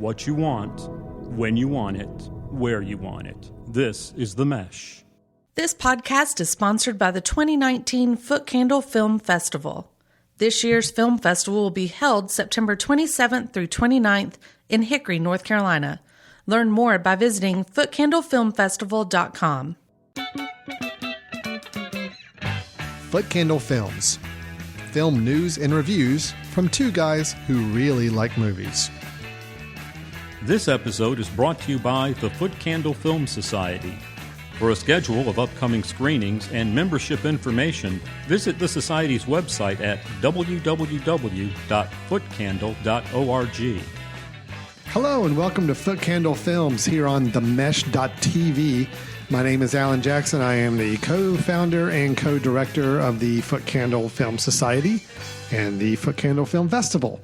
what you want, when you want it, where you want it. This is The Mesh. This podcast is sponsored by the 2019 Footcandle Film Festival. This year's film festival will be held September 27th through 29th in Hickory, North Carolina. Learn more by visiting footcandlefilmfestival.com. Footcandle Films. Film news and reviews from two guys who really like movies. This episode is brought to you by the Footcandle Film Society. For a schedule of upcoming screenings and membership information, visit the Society's website at www.footcandle.org. Hello and welcome to Footcandle Films here on themesh.tv. My name is Alan Jackson. I am the co-founder and co-director of the Footcandle Film Society and the Footcandle Film Festival.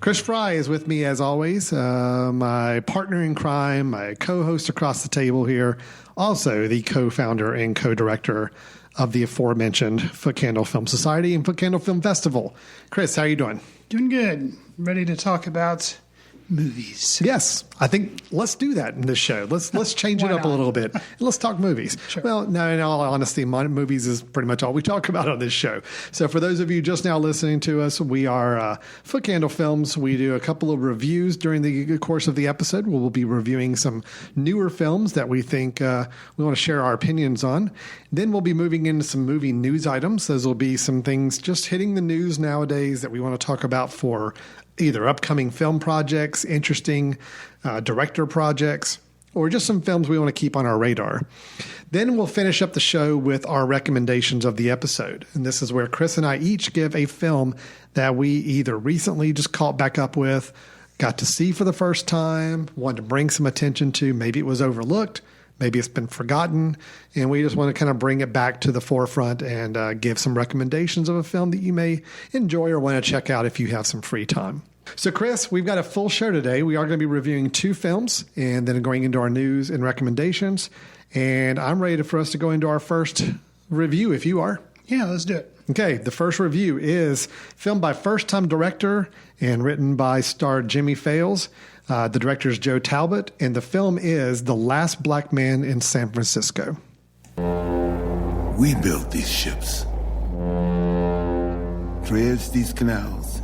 Chris Fry is with me as always, my partner in crime, my co-host across the table here, also the co-founder and co-director of the aforementioned Footcandle Film Society and Footcandle Film Festival. Chris, how are you doing? Doing good. Ready to talk about movies. Yes, I think let's do that in this show. Let's change it up a little bit. Let's talk movies. Sure. Well, no, in all honesty, movies is pretty much all we talk about on this show. So for those of you just now listening to us, we are Footcandle Films. We do a couple of reviews during the course of the episode. We'll be reviewing some newer films that we think we want to share our opinions on. Then we'll be moving into some movie news items. Those will be some things just hitting the news nowadays that we want to talk about for either upcoming film projects, interesting director projects, or just some films we want to keep on our radar. Then we'll finish up the show with our recommendations of the episode. And this is where Chris and I each give a film that we either recently just caught back up with, got to see for the first time, wanted to bring some attention to, maybe it was overlooked, maybe it's been forgotten, and we just want to kind of bring it back to the forefront and give some recommendations of a film that you may enjoy or want to check out if you have some free time. So, Chris, we've got a full show today. We are going to be reviewing two films and then going into our news and recommendations. And I'm ready for us to go into our first review, if you are. Yeah, let's do it. Okay, the first review is filmed by first-time director and written by star Jimmy Fails. The director is Joe Talbot, and the film is The Last Black Man in San Francisco. We built these ships, dredged these canals,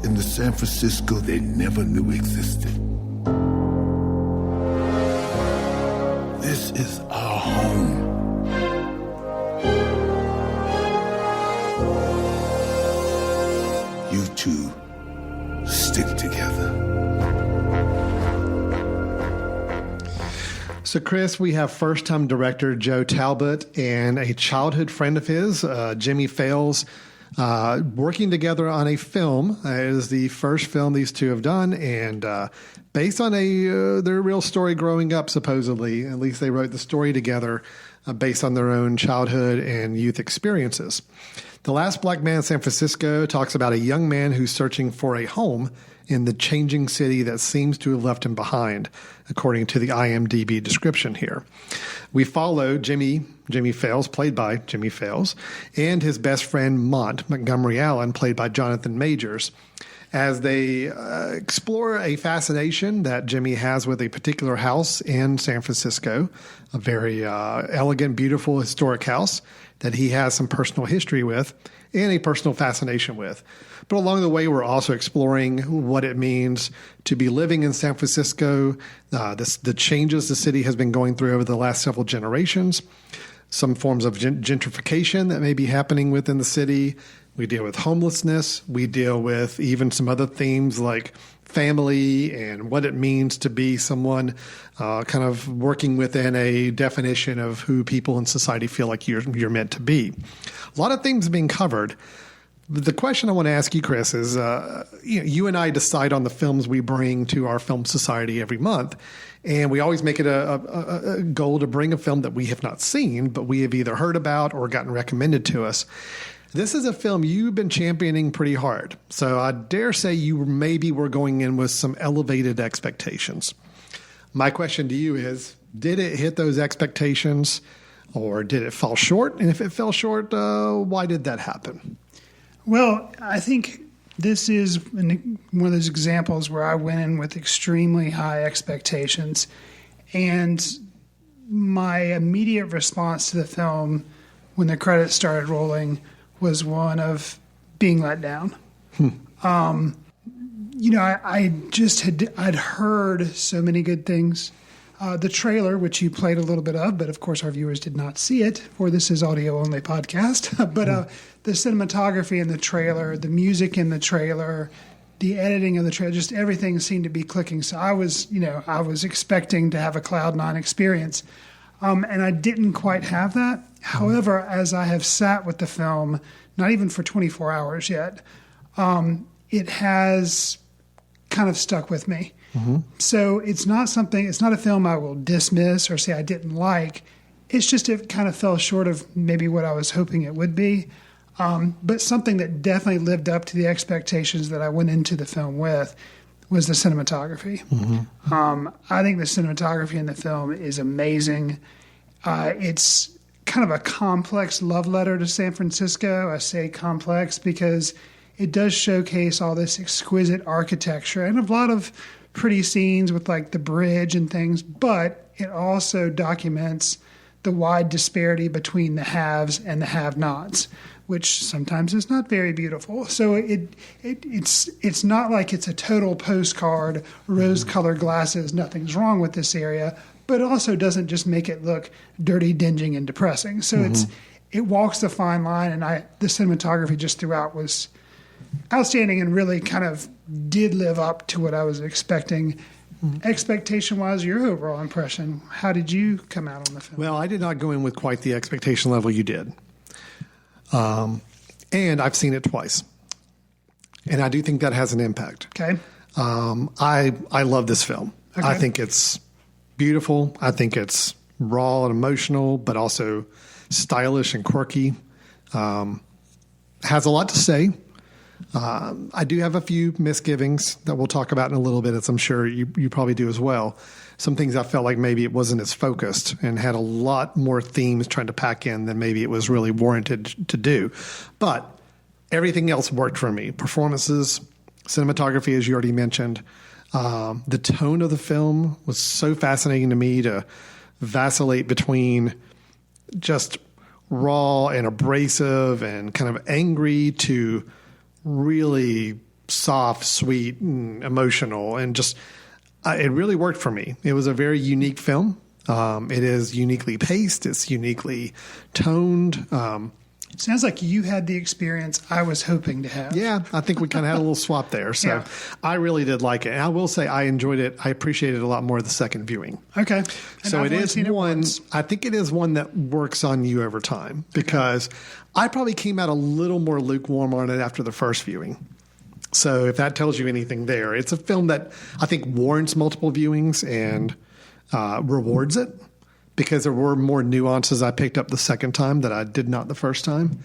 in the San Francisco they never knew existed. This is our home. You two stick together. So, Chris, we have first-time director Joe Talbot and a childhood friend of his, Jimmy Fails, working together on a film. It is the first film these two have done, and based on their real story growing up, supposedly. At least they wrote the story together based on their own childhood and youth experiences. The Last Black Man in San Francisco talks about a young man who's searching for a home in the changing city that seems to have left him behind, according to the IMDb description here. We follow Jimmy Fails, played by Jimmy Fails, and his best friend Montgomery Allen, played by Jonathan Majors, as they explore a fascination that Jimmy has with a particular house in San Francisco, a very elegant, beautiful, historic house that he has some personal history with and a personal fascination with. But along the way, we're also exploring what it means to be living in San Francisco, the changes the city has been going through over the last several generations, some forms of gentrification that may be happening within the city. We deal with homelessness. We deal with even some other themes like family and what it means to be someone kind of working within a definition of who people in society feel like you're meant to be. A lot of things being covered. The question I want to ask you, Chris, is you and I decide on the films we bring to our film society every month. And we always make it a goal to bring a film that we have not seen, but we have either heard about or gotten recommended to us. This is a film you've been championing pretty hard. So I dare say you maybe were going in with some elevated expectations. My question to you is, did it hit those expectations or did it fall short? And if it fell short, why did that happen? Well, I think This is one of those examples where I went in with extremely high expectations, and my immediate response to the film when the credits started rolling was one of being let down. I'd heard so many good things. The trailer, which you played a little bit of, but of course our viewers did not see it, for this is audio-only podcast. But the cinematography in the trailer, the music in the trailer, the editing of the trailer, just everything seemed to be clicking. So I was expecting to have a Cloud 9 experience, and I didn't quite have that. However, as I have sat with the film, not even for 24 hours yet, it has kind of stuck with me. Mm-hmm. So it's not a film I will dismiss or say I didn't like. It's just it kind of fell short of maybe what I was hoping it would be. But something that definitely lived up to the expectations that I went into the film with was the cinematography. Mm-hmm. I think the cinematography in the film is amazing. It's kind of a complex love letter to San Francisco. I say complex because it does showcase all this exquisite architecture and a lot of pretty scenes with like the bridge and things, but it also documents the wide disparity between the haves and the have-nots, which sometimes is not very beautiful. So it's not like it's a total postcard, rose-colored glasses, nothing's wrong with this area, but it also doesn't just make it look dirty, dingy, and depressing. So it walks the fine line, and the cinematography just throughout was outstanding and really kind of did live up to what I was expecting. Expectation-wise, your overall impression, how did you come out on the film? Well, I did not go in with quite the expectation level you did. And I've seen it twice. And I do think that has an impact. Okay. I love this film. Okay. I think it's beautiful. I think it's raw and emotional, but also stylish and quirky. Has a lot to say. I do have a few misgivings that we'll talk about in a little bit, as I'm sure you probably do as well. Some things I felt like maybe it wasn't as focused and had a lot more themes trying to pack in than maybe it was really warranted to do. But everything else worked for me. Performances, cinematography, as you already mentioned. The tone of the film was so fascinating to me to vacillate between just raw and abrasive and kind of angry to really soft, sweet, and emotional, and just it really worked for me. It was a very unique film. It is uniquely paced. It's uniquely toned. It sounds like you had the experience I was hoping to have. Yeah, I think we kind of had a little swap there. So yeah. I really did like it. And I will say I enjoyed it. I appreciated it a lot more the second viewing. Okay. And so it is one, I think it is one that works on you over time because I probably came out a little more lukewarm on it after the first viewing. So if that tells you anything there, it's a film that I think warrants multiple viewings and rewards it. Because there were more nuances I picked up the second time that I did not the first time.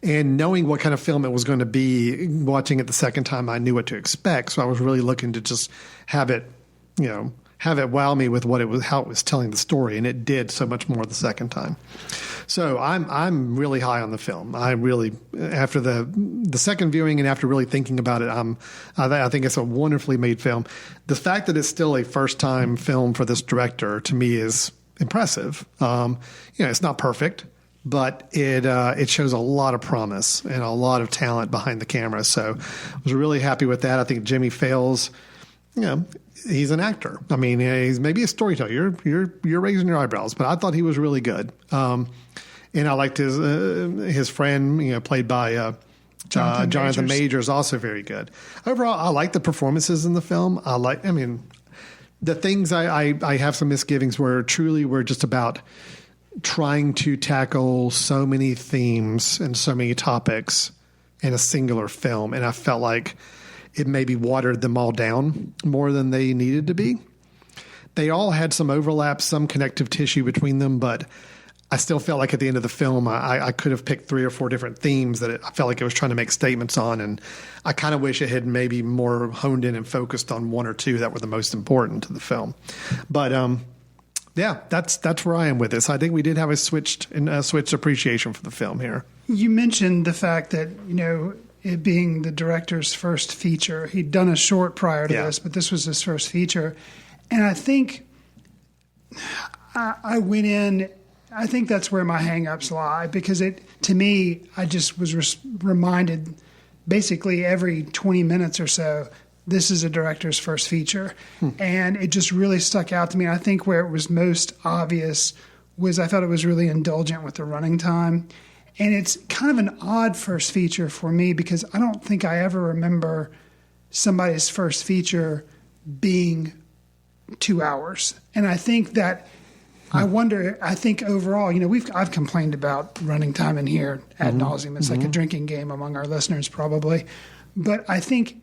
And knowing what kind of film it was going to be, watching it the second time, I knew what to expect. So I was really looking to just have it wow me with what it was, how it was telling the story. And it did so much more the second time. So I'm really high on the film. I really, after the second viewing and after really thinking about it, I think it's a wonderfully made film. The fact that it's still a first time film for this director to me is impressive. It's not perfect, but it shows a lot of promise and a lot of talent behind the camera. So I was really happy with that. I think Jimmy Fails, he's an actor. I mean, he's maybe a storyteller. You're raising your eyebrows, but I thought he was really good. And I liked his friend, played by Jonathan Majors, is also very good. Overall, I like the performances in the film. The things I have some misgivings were just about trying to tackle so many themes and so many topics in a singular film. And I felt like it maybe watered them all down more than they needed to be. They all had some overlap, some connective tissue between them, but I still felt like at the end of the film, I could have picked 3 or 4 different themes that I felt like it was trying to make statements on. And I kind of wish it had maybe more honed in and focused on 1 or 2 that were the most important to the film. But that's where I am with this. I think we did have a switched appreciation for the film here. You mentioned the fact that, it being the director's first feature. He'd done a short prior to this, but this was his first feature. And I think I went in, I think that's where my hang-ups lie, because to me, I just was reminded basically every 20 minutes or so, this is a director's first feature. And it just really stuck out to me. I think where it was most obvious was I thought it was really indulgent with the running time. And it's kind of an odd first feature for me because I don't think I ever remember somebody's first feature being 2 hours. And I think that I think overall, I've complained about running time in here ad nauseum. It's like a drinking game among our listeners probably. But I think,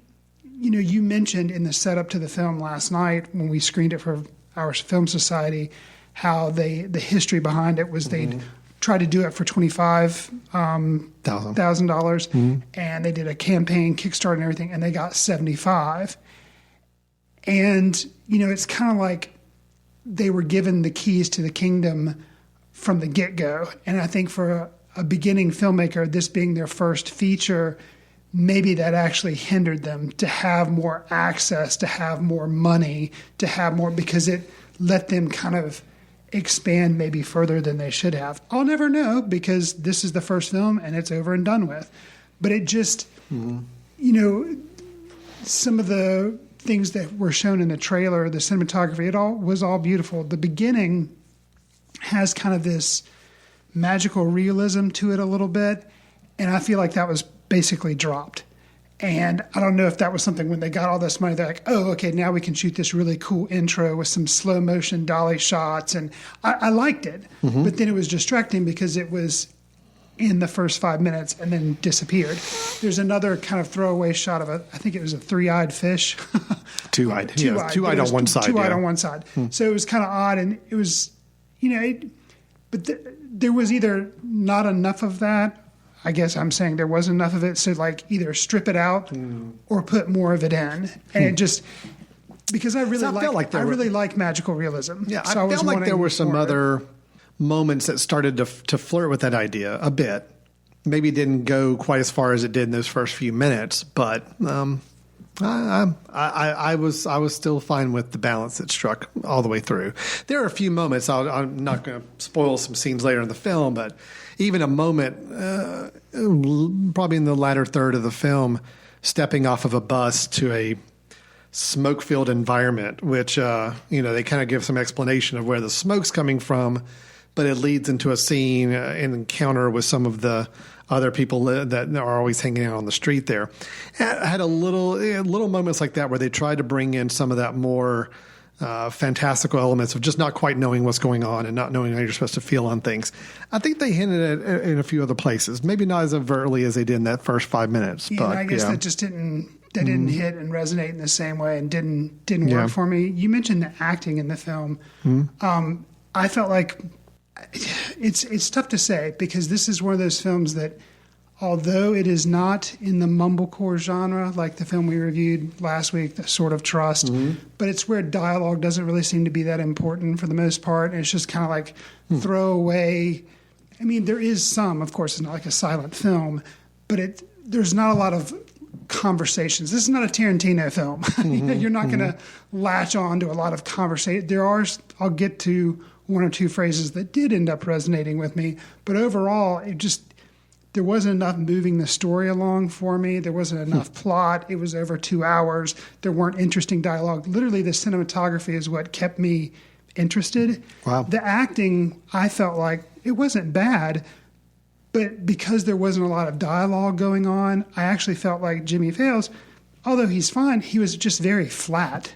you mentioned in the setup to the film last night when we screened it for our film society, how the history behind it was they'd try to do it for $25,000, and they did a campaign, Kickstarter and everything, and they got 75. And, it's kind of like they were given the keys to the kingdom from the get-go. And I think for a beginning filmmaker, this being their first feature, maybe that actually hindered them to have more access, to have more money, to have more, because it let them kind of expand maybe further than they should have. I'll never know because this is the first film and it's over and done with. But it just, some of the things that were shown in the trailer, the cinematography, it all was all beautiful. The beginning has kind of this magical realism to it a little bit, and I feel like that was basically dropped. And I don't know if that was something when they got all this money, they're like, oh, okay, now we can shoot this really cool intro with some slow motion dolly shots. And I liked it, but then it was distracting because it was in the first 5 minutes and then disappeared. There's another kind of throwaway shot of I think it was a three-eyed fish. Two-eyed. Two-eyed on one side. Two-eyed on one side. So it was kind of odd, and it was, but there was either not enough of that. I guess I'm saying there wasn't enough of it, so like either strip it out or put more of it in. And it just, because I really like magical realism. Yeah, so I felt like there were some other moments that started to flirt with that idea a bit. Maybe it didn't go quite as far as it did in those first few minutes, but I was still fine with the balance that struck all the way through. There are a few moments, I'm not going to spoil some scenes later in the film, but even a moment, probably in the latter third of the film, stepping off of a bus to a smoke-filled environment, which, they kind of give some explanation of where the smoke's coming from, but it leads into a scene, an encounter with some of the other people that are always hanging out on the street there. I had little moments like that where they tried to bring in some of that more fantastical elements of just not quite knowing what's going on and not knowing how you're supposed to feel on things. I think they hinted at in a few other places, maybe not as overtly as they did in that first 5 minutes. Yeah, but I guess that just didn't hit and resonate in the same way and didn't work for me. You mentioned the acting in the film. I felt like it's tough to say because this is one of those films that, although it is not in the mumblecore genre like the film we reviewed last week, The Sword of Trust, but it's where dialogue doesn't really seem to be that important for the most part. And it's just kind of like throwaway. I mean, there is some, of course, it's not like a silent film, but there's not a lot of conversations. This is not a Tarantino film. You're not going to latch on to a lot of conversation. I'll get to one or two phrases that did end up resonating with me, but overall, there wasn't enough moving the story along for me. There wasn't enough plot. It was over 2 hours. There weren't interesting dialogue. Literally, the cinematography is what kept me interested. Wow. The acting, I felt like it wasn't bad, but because there wasn't a lot of dialogue going on, I actually felt like Jimmy Fails, although he's fine, he was just very flat.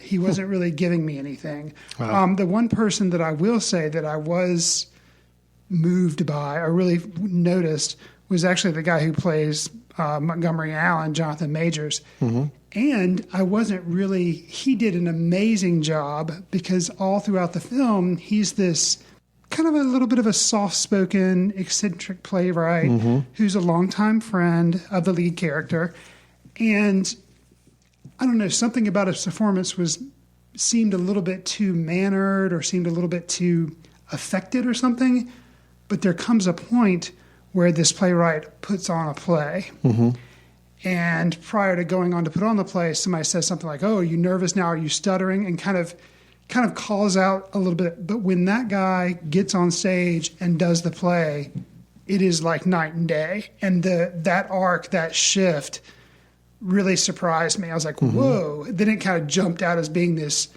He wasn't really giving me anything. Wow. The one person that I will say that I was moved by or really noticed was actually the guy who plays Montgomery Allen, Jonathan Majors. And he did an amazing job because all throughout the film, he's this kind of a little bit of a soft-spoken, eccentric playwright who's a longtime friend of the lead character. And I don't know, something about his performance seemed a little bit too mannered or seemed a little bit too affected or something. But there comes a point where this playwright puts on a play. And prior to going on to put on the play, somebody says something like, "Oh, are you nervous now? Are you stuttering?" And kind of calls out a little bit. But when that guy gets on stage and does the play, it is like night and day. And that arc, that shift really surprised me. I was like, whoa. Then it kind of jumped out as being this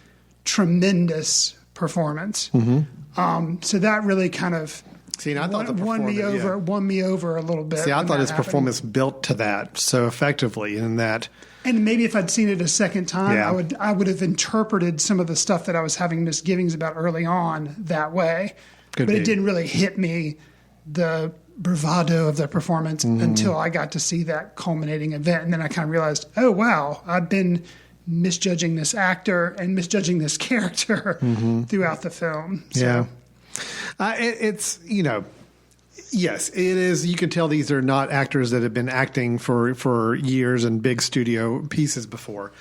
tremendous performance. So that really kind of See, and I thought won me over a little bit. See, I thought his performance built to that so effectively in that. And maybe if I'd seen it a second time, I would have interpreted some of the stuff that I was having misgivings about early on that way. But it didn't really hit me, the bravado of the performance, until I got to see that culminating event. And then I kind of realized, oh, wow, I've been misjudging this actor and misjudging this character throughout the film. So. Yeah. It's, yes, it is. You can tell these are not actors that have been acting for years in big studio pieces before.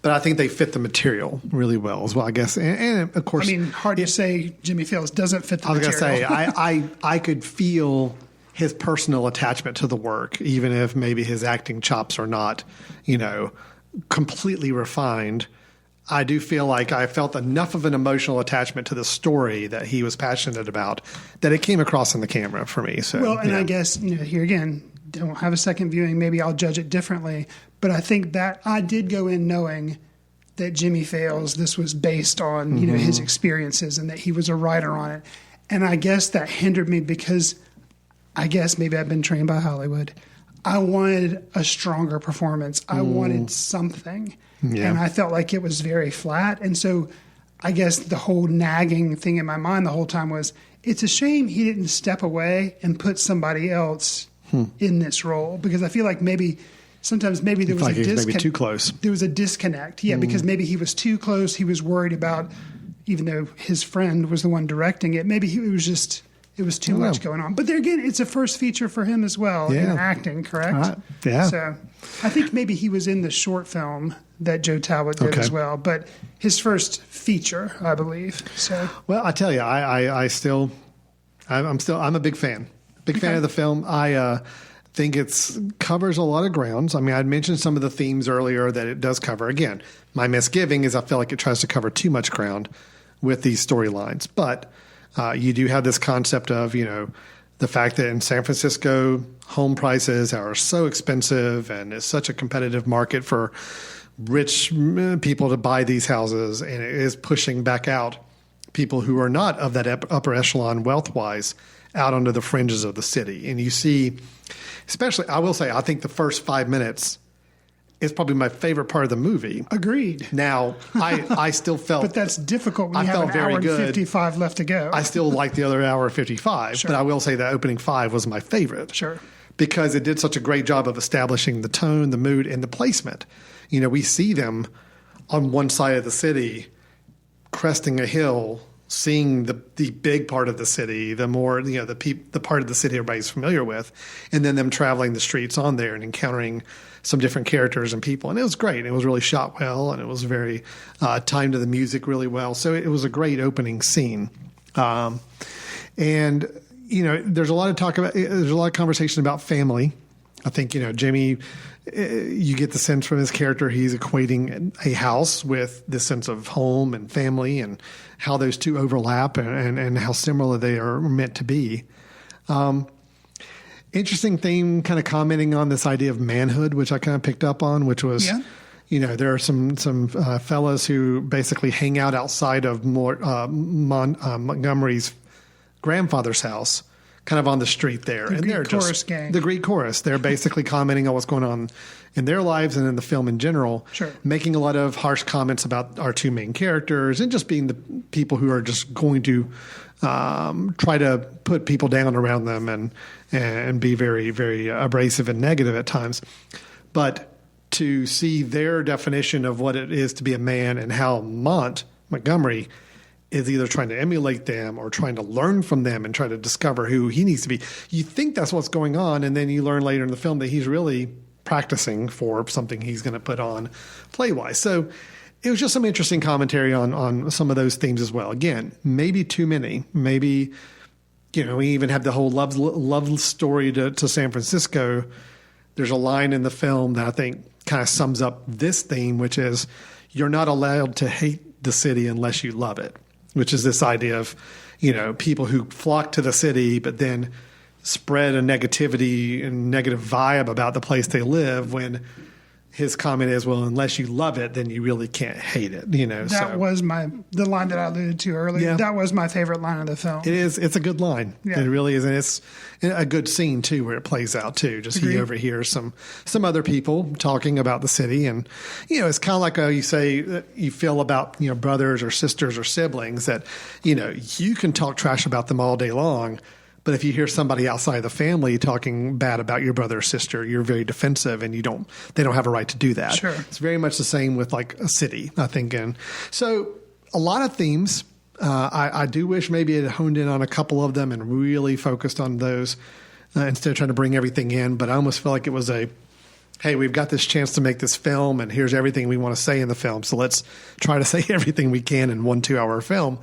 But I think they fit the material really well as well, I guess. And of course, I mean, hard to say Jimmy Fails doesn't fit the material. I was going to say, I could feel his personal attachment to the work, even if maybe his acting chops are not, completely refined. I do feel like I felt enough of an emotional attachment to the story that he was passionate about that it came across in the camera for me. So, well, and I guess, here again, don't have a second viewing. Maybe I'll judge it differently. But I think that I did go in knowing that Jimmy Fails, this was based on, his experiences and that he was a writer on it. And I guess that hindered me because I guess maybe I've been trained by Hollywood. I wanted a stronger performance. I wanted something. Yeah. And I felt like it was very flat. And so I guess the whole nagging thing in my mind the whole time was, it's a shame he didn't step away and put somebody else in this role. Because I feel like sometimes maybe there was a disconnect. Maybe too close. There was a disconnect. Yeah, because maybe he was too close. He was worried about, even though his friend was the one directing it, maybe it was too much going on. But there again, it's a first feature for him as well in acting, correct? Yeah. So I think maybe he was in the short film that Joe Talbot did as well, but his first feature, I believe. So well, I tell you, I'm a big fan. Big fan of the film. I think it covers a lot of grounds. I mean, I'd mentioned some of the themes earlier that it does cover. Again, my misgiving is I feel like it tries to cover too much ground with these storylines, but you do have this concept of, the fact that in San Francisco, home prices are so expensive and it's such a competitive market for rich people to buy these houses, and it is pushing back out people who are not of that upper echelon wealth-wise out onto the fringes of the city. And you see, especially, I will say, I think the first 5 minutes is probably my favorite part of the movie. Agreed. Now, I still felt... But that's difficult when you have an hour and 55 left to go. I still like the other hour 55, but I will say that opening 5 was my favorite. Sure. Because it did such a great job of establishing the tone, the mood, and the placement. We see them on one side of the city, cresting a hill, seeing the big part of the city, the more, the part of the city everybody's familiar with, and then them traveling the streets on there and encountering some different characters and people. And it was great. It was really shot well, and it was very timed to the music really well. So it was a great opening scene. And, there's a lot of talk about, there's a lot of conversation about family. I think, Jimmy, you get the sense from his character, he's equating a house with this sense of home and family and how those two overlap and how similar they are meant to be. Interesting thing, kind of commenting on this idea of manhood, which I kind of picked up on, which was, there are some fellas who basically hang out outside of Montgomery's grandfather's house, kind of on the street there. The Greek chorus gang. The Greek chorus. They're basically commenting on what's going on in their lives and in the film in general, making a lot of harsh comments about our two main characters and just being the people who are just going to try to put people down around them and be very, very abrasive and negative at times. But to see their definition of what it is to be a man and how Montgomery is either trying to emulate them or trying to learn from them and try to discover who he needs to be. You think that's what's going on, and then you learn later in the film that he's really practicing for something he's going to put on play-wise. So it was just some interesting commentary on some of those themes as well. Again, maybe too many. Maybe, we even have the whole love story to San Francisco there's a line in the film that I think kind of sums up this theme, which is you're not allowed to hate the city unless you love it, which is this idea of, people who flock to the city but then spread a negativity and negative vibe about the place they live, when his comment is, well, unless you love it, then you really can't hate it, That was the line that I alluded to earlier. Yeah. That was my favorite line of the film. It is. It's a good line. Yeah. It really is. And it's a good scene, too, where it plays out, too. Just he overhears some other people talking about the city. And, it's kind of like you say you feel about, brothers or sisters or siblings that, you can talk trash about them all day long. But if you hear somebody outside the family talking bad about your brother or sister, you're very defensive, and they don't have a right to do that. Sure. It's very much the same with like a city, I think. And so a lot of themes. I do wish maybe it had honed in on a couple of them and really focused on those instead of trying to bring everything in. But I almost feel like it was hey, we've got this chance to make this film, and here's everything we want to say in the film. So let's try to say everything we can in 1 2-hour film.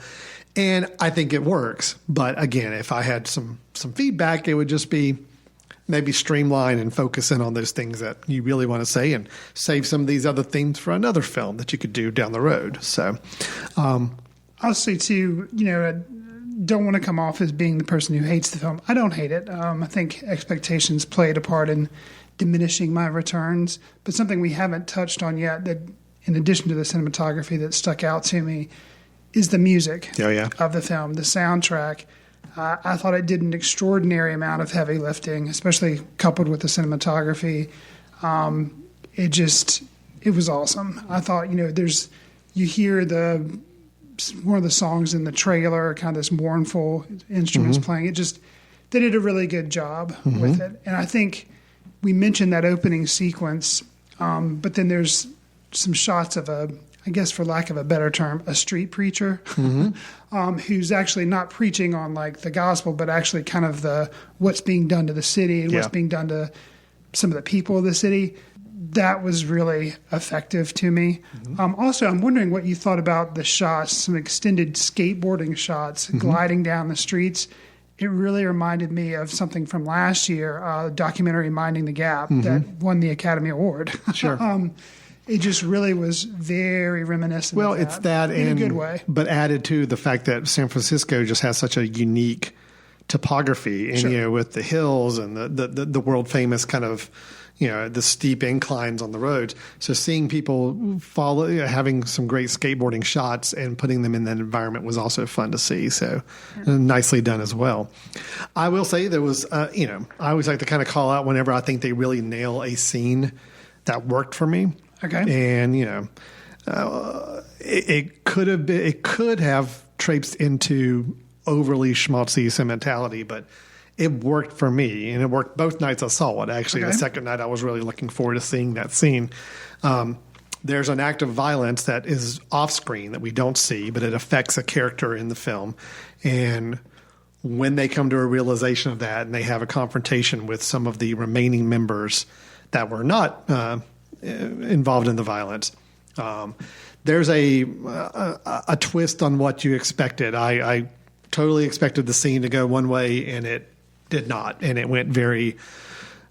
And I think it works. But again, if I had some feedback, it would just be maybe streamline and focus in on those things that you really want to say, and save some of these other themes for another film that you could do down the road. So I'll say too, I don't want to come off as being the person who hates the film. I don't hate it. I think expectations played a part in diminishing my returns. But something we haven't touched on yet, that in addition to the cinematography that stuck out to me, is the music of the film, the soundtrack. I thought it did an extraordinary amount of heavy lifting, especially coupled with the cinematography. It was awesome. I thought, you hear one of the songs in the trailer, kind of this mournful instruments playing. They did a really good job with it. And I think we mentioned that opening sequence, but then there's some shots of I guess for lack of a better term, a street preacher who's actually not preaching on like the gospel, but actually kind of what's being done to the city and what's being done to some of the people of the city. That was really effective to me. Also, I'm wondering what you thought about the shots, some extended skateboarding shots, gliding down the streets. It really reminded me of something from last year, a documentary Minding the Gap that won the Academy Award. Sure. It just really was very reminiscent. Well, of that, it's that in a good way. But added to the fact that San Francisco just has such a unique topography, and with the hills and the world famous kind of the steep inclines on the roads. So seeing people having some great skateboarding shots and putting them in that environment was also fun to see. So nicely done as well. I will say there was I always like to kind of call out whenever I think they really nail a scene that worked for me. Okay. And, it could have traipsed into overly schmaltzy sentimentality, but it worked for me, and it worked both nights I saw it. Actually, the second night I was really looking forward to seeing that scene. There's an act of violence that is off screen that we don't see, but it affects a character in the film. And when they come to a realization of that, and they have a confrontation with some of the remaining members that were not involved in the violence, there's a twist on what you expected. I totally expected the scene to go one way, and it did not, and it went very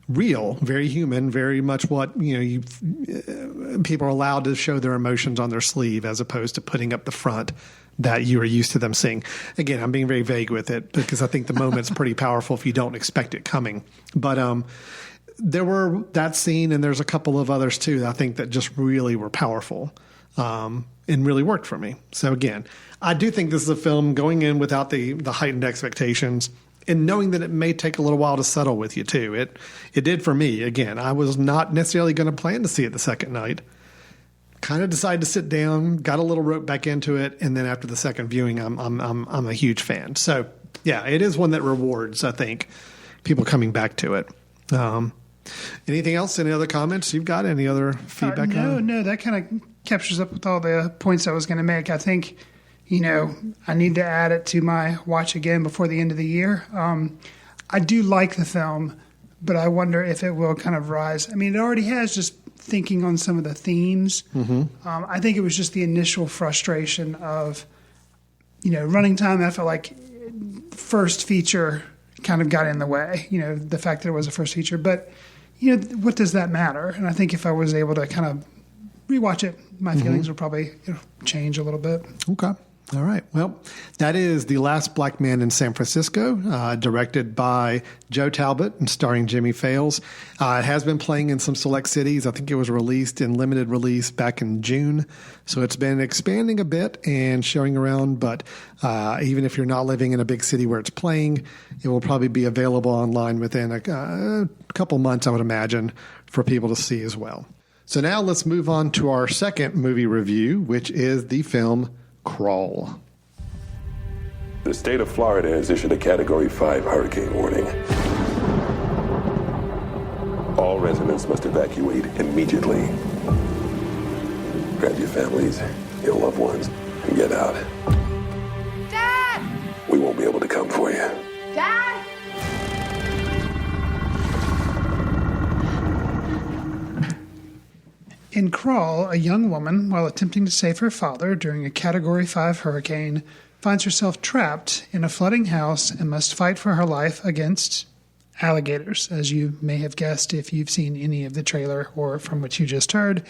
real, very human, very much what people are allowed to show their emotions on their sleeve, as opposed to putting up the front that you are used to them seeing. Again, I'm being very vague with it because I think the moment's pretty powerful if you don't expect it coming. But there were that scene, and there's a couple of others too that I think that just really were powerful and really worked for me. So again, I do think this is a film going in without the heightened expectations, and knowing that it may take a little while to settle with you too. It did for me. Again, I was not necessarily going to plan to see it the second night. Kind of decided to sit down, got a little rope back into it, and then after the second viewing, I'm a huge fan. So yeah, it is one that rewards, I think, people coming back to it. Anything else? Any other comments you've got? Any other feedback? No, that kind of captures up with all the points I was going to make. I think, I need to add it to my watch again before the end of the year. I do like the film, but I wonder if it will kind of rise. I mean, it already has, just thinking on some of the themes. I think it was just the initial frustration of, running time. I felt like first feature kind of got in the way, the fact that it was a first feature. But, what does that matter? And I think if I was able to kind of rewatch it, my feelings would probably change a little bit. Okay. All right. Well, that is The Last Black Man in San Francisco, directed by Joe Talbot and starring Jimmy Fails. It has been playing in some select cities. I think it was released in limited release back in June. So it's been expanding a bit and showing around. But even if you're not living in a big city where it's playing, it will probably be available online within a couple months, I would imagine, for people to see as well. So now let's move on to our second movie review, which is the film Crawl. The state of Florida has issued a Category 5 hurricane warning. All residents must evacuate immediately. Grab your families, your loved ones, and get out. Dad! We won't be able to come for you. Dad! In Crawl, a young woman, while attempting to save her father during a Category 5 hurricane, finds herself trapped in a flooding house and must fight for her life against alligators, as you may have guessed if you've seen any of the trailer or from what you just heard.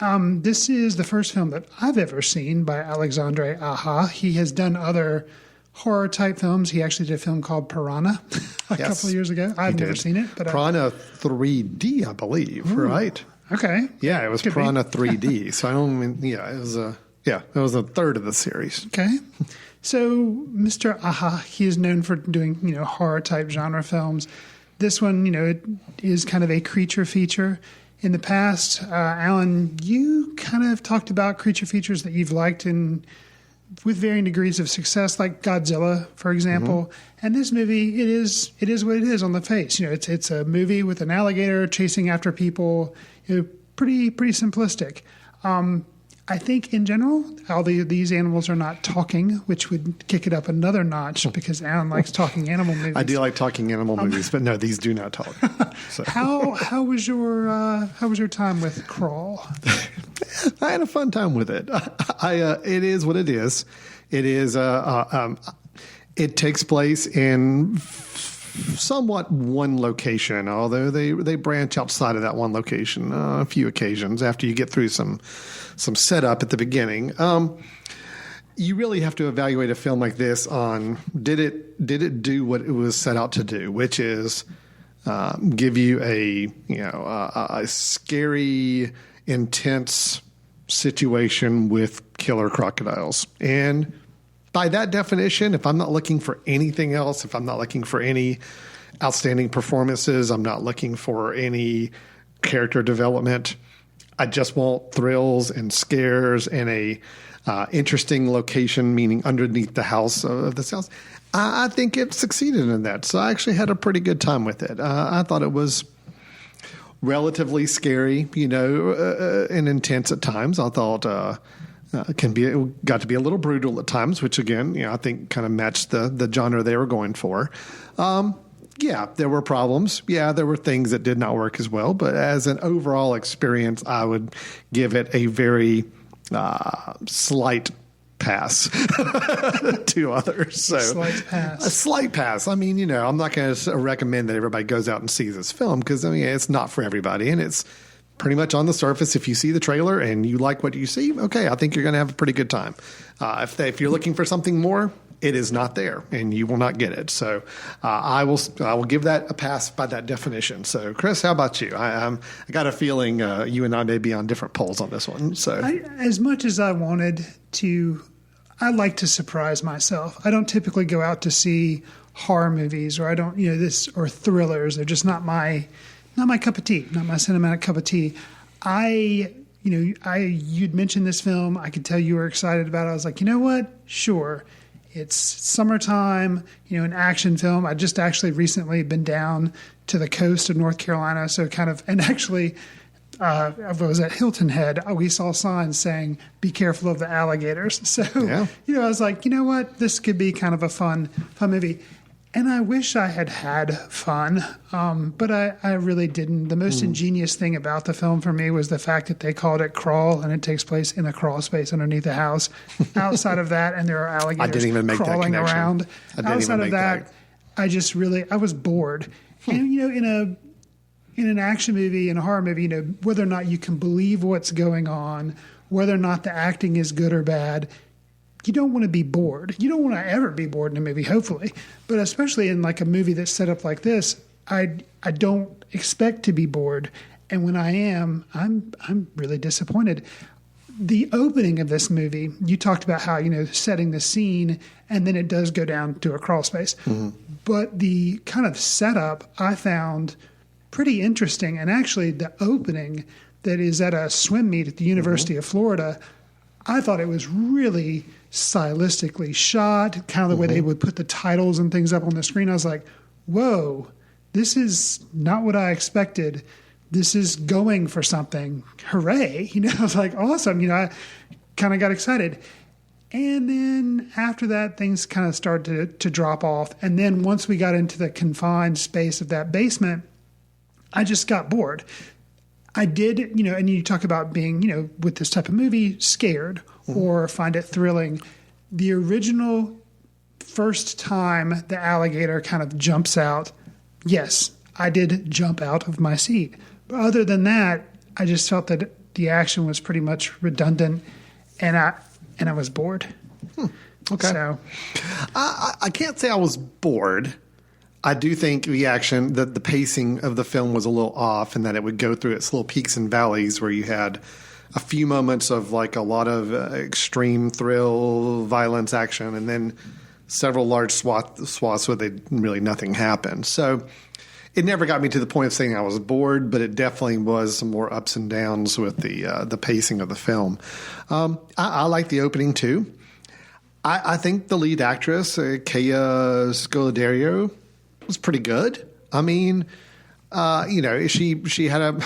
This is the first film that I've ever seen by Alexandre Aja. He has done other horror-type films. He actually did a film called Piranha a couple of years ago. I've never seen it. But Piranha 3D, I believe, right? Okay. Yeah, it was Piranha 3D. So I don't mean, it was a third of the series. Okay. So Mr. Aja, he is known for doing, horror type genre films. This one, it is kind of a creature feature. In the past, Alan, you kind of talked about creature features that you've liked with varying degrees of success, like Godzilla, for example. And this movie, it is what it is on the face. It's a movie with an alligator chasing after people. Pretty simplistic. I think in general, these animals are not talking, which would kick it up another notch because Alan likes talking animal movies. I do like talking animal movies, but no, these do not talk. So. How was your time with Crawl? I had a fun time with it. It is what it is. It is. It takes place in somewhat one location, although they branch outside of that one location a few occasions after you get through some setup at the beginning. You really have to evaluate a film like this on did it do what it was set out to do, which is give you a scary, intense situation with killer crocodiles. And by that definition, if I'm not looking for anything else, if I'm not looking for any outstanding performances, I'm not looking for any character development, I just want thrills and scares and a interesting location, meaning underneath the house of this house. I think it succeeded in that. So I actually had a pretty good time with it. I thought it was relatively scary, and intense at times. I thought got to be a little brutal at times, which again, I think kind of matched the genre they were going for. Yeah, there were problems. Yeah, there were things that did not work as well. But as an overall experience, I would give it a very slight pass to others. So slight pass. A slight pass. I mean, I'm not going to recommend that everybody goes out and sees this film because, it's not for everybody. And it's pretty much on the surface. If you see the trailer and you like what you see, okay, I think you're going to have a pretty good time. If you're looking for something more, it is not there, and you will not get it. So I will give that a pass by that definition. So, Chris, how about you? I got a feeling you and I may be on different poles on this one. So, as much as I wanted to, I like to surprise myself. I don't typically go out to see horror movies, or I don't, or thrillers. They're just not my cup of tea, not my cinematic cup of tea. You'd mentioned this film. I could tell you were excited about it. I was like, you know what? Sure. It's summertime, an action film. I just actually recently been down to the coast of North Carolina. So I was at Hilton Head. We saw signs saying, be careful of the alligators. So, yeah. I was like, you know what? This could be kind of a fun movie. And I wish I had fun, but I really didn't. The most ingenious thing about the film for me was the fact that they called it Crawl, and it takes place in a crawl space underneath the house. Outside of that, and there are alligators crawling around. Outside of that, I was bored. And, in an action movie, in a horror movie, whether or not you can believe what's going on, whether or not the acting is good or bad, you don't want to be bored. You don't want to ever be bored in a movie, hopefully. But especially in like a movie that's set up like this, I don't expect to be bored. And when I am, I'm really disappointed. The opening of this movie, you talked about how, setting the scene, and then it does go down to a crawl space. Mm-hmm. But the kind of setup I found pretty interesting. And actually the opening that is at a swim meet at the University of Florida, I thought it was really stylistically shot, kind of the way they would put the titles and things up on the screen. I was like, whoa, this is not what I expected. This is going for something. Hooray. I was like, awesome. I kind of got excited. And then after that, things kind of started to drop off. And then once we got into the confined space of that basement, I just got bored. I did, and you talk about being, with this type of movie, scared or find it thrilling. The original first time the alligator kind of jumps out, yes, I did jump out of my seat. But other than that, I just felt that the action was pretty much redundant, and I was bored. Okay. So I can't say I was bored. I do think the action, the pacing of the film was a little off, and that it would go through its little peaks and valleys where you had a few moments of like a lot of extreme thrill, violence, action, and then several large swaths where really nothing happened. So it never got me to the point of saying I was bored, but it definitely was some more ups and downs with the pacing of the film. I like the opening too. I think the lead actress, Kaya Scodelario, was pretty good. I mean, she had a.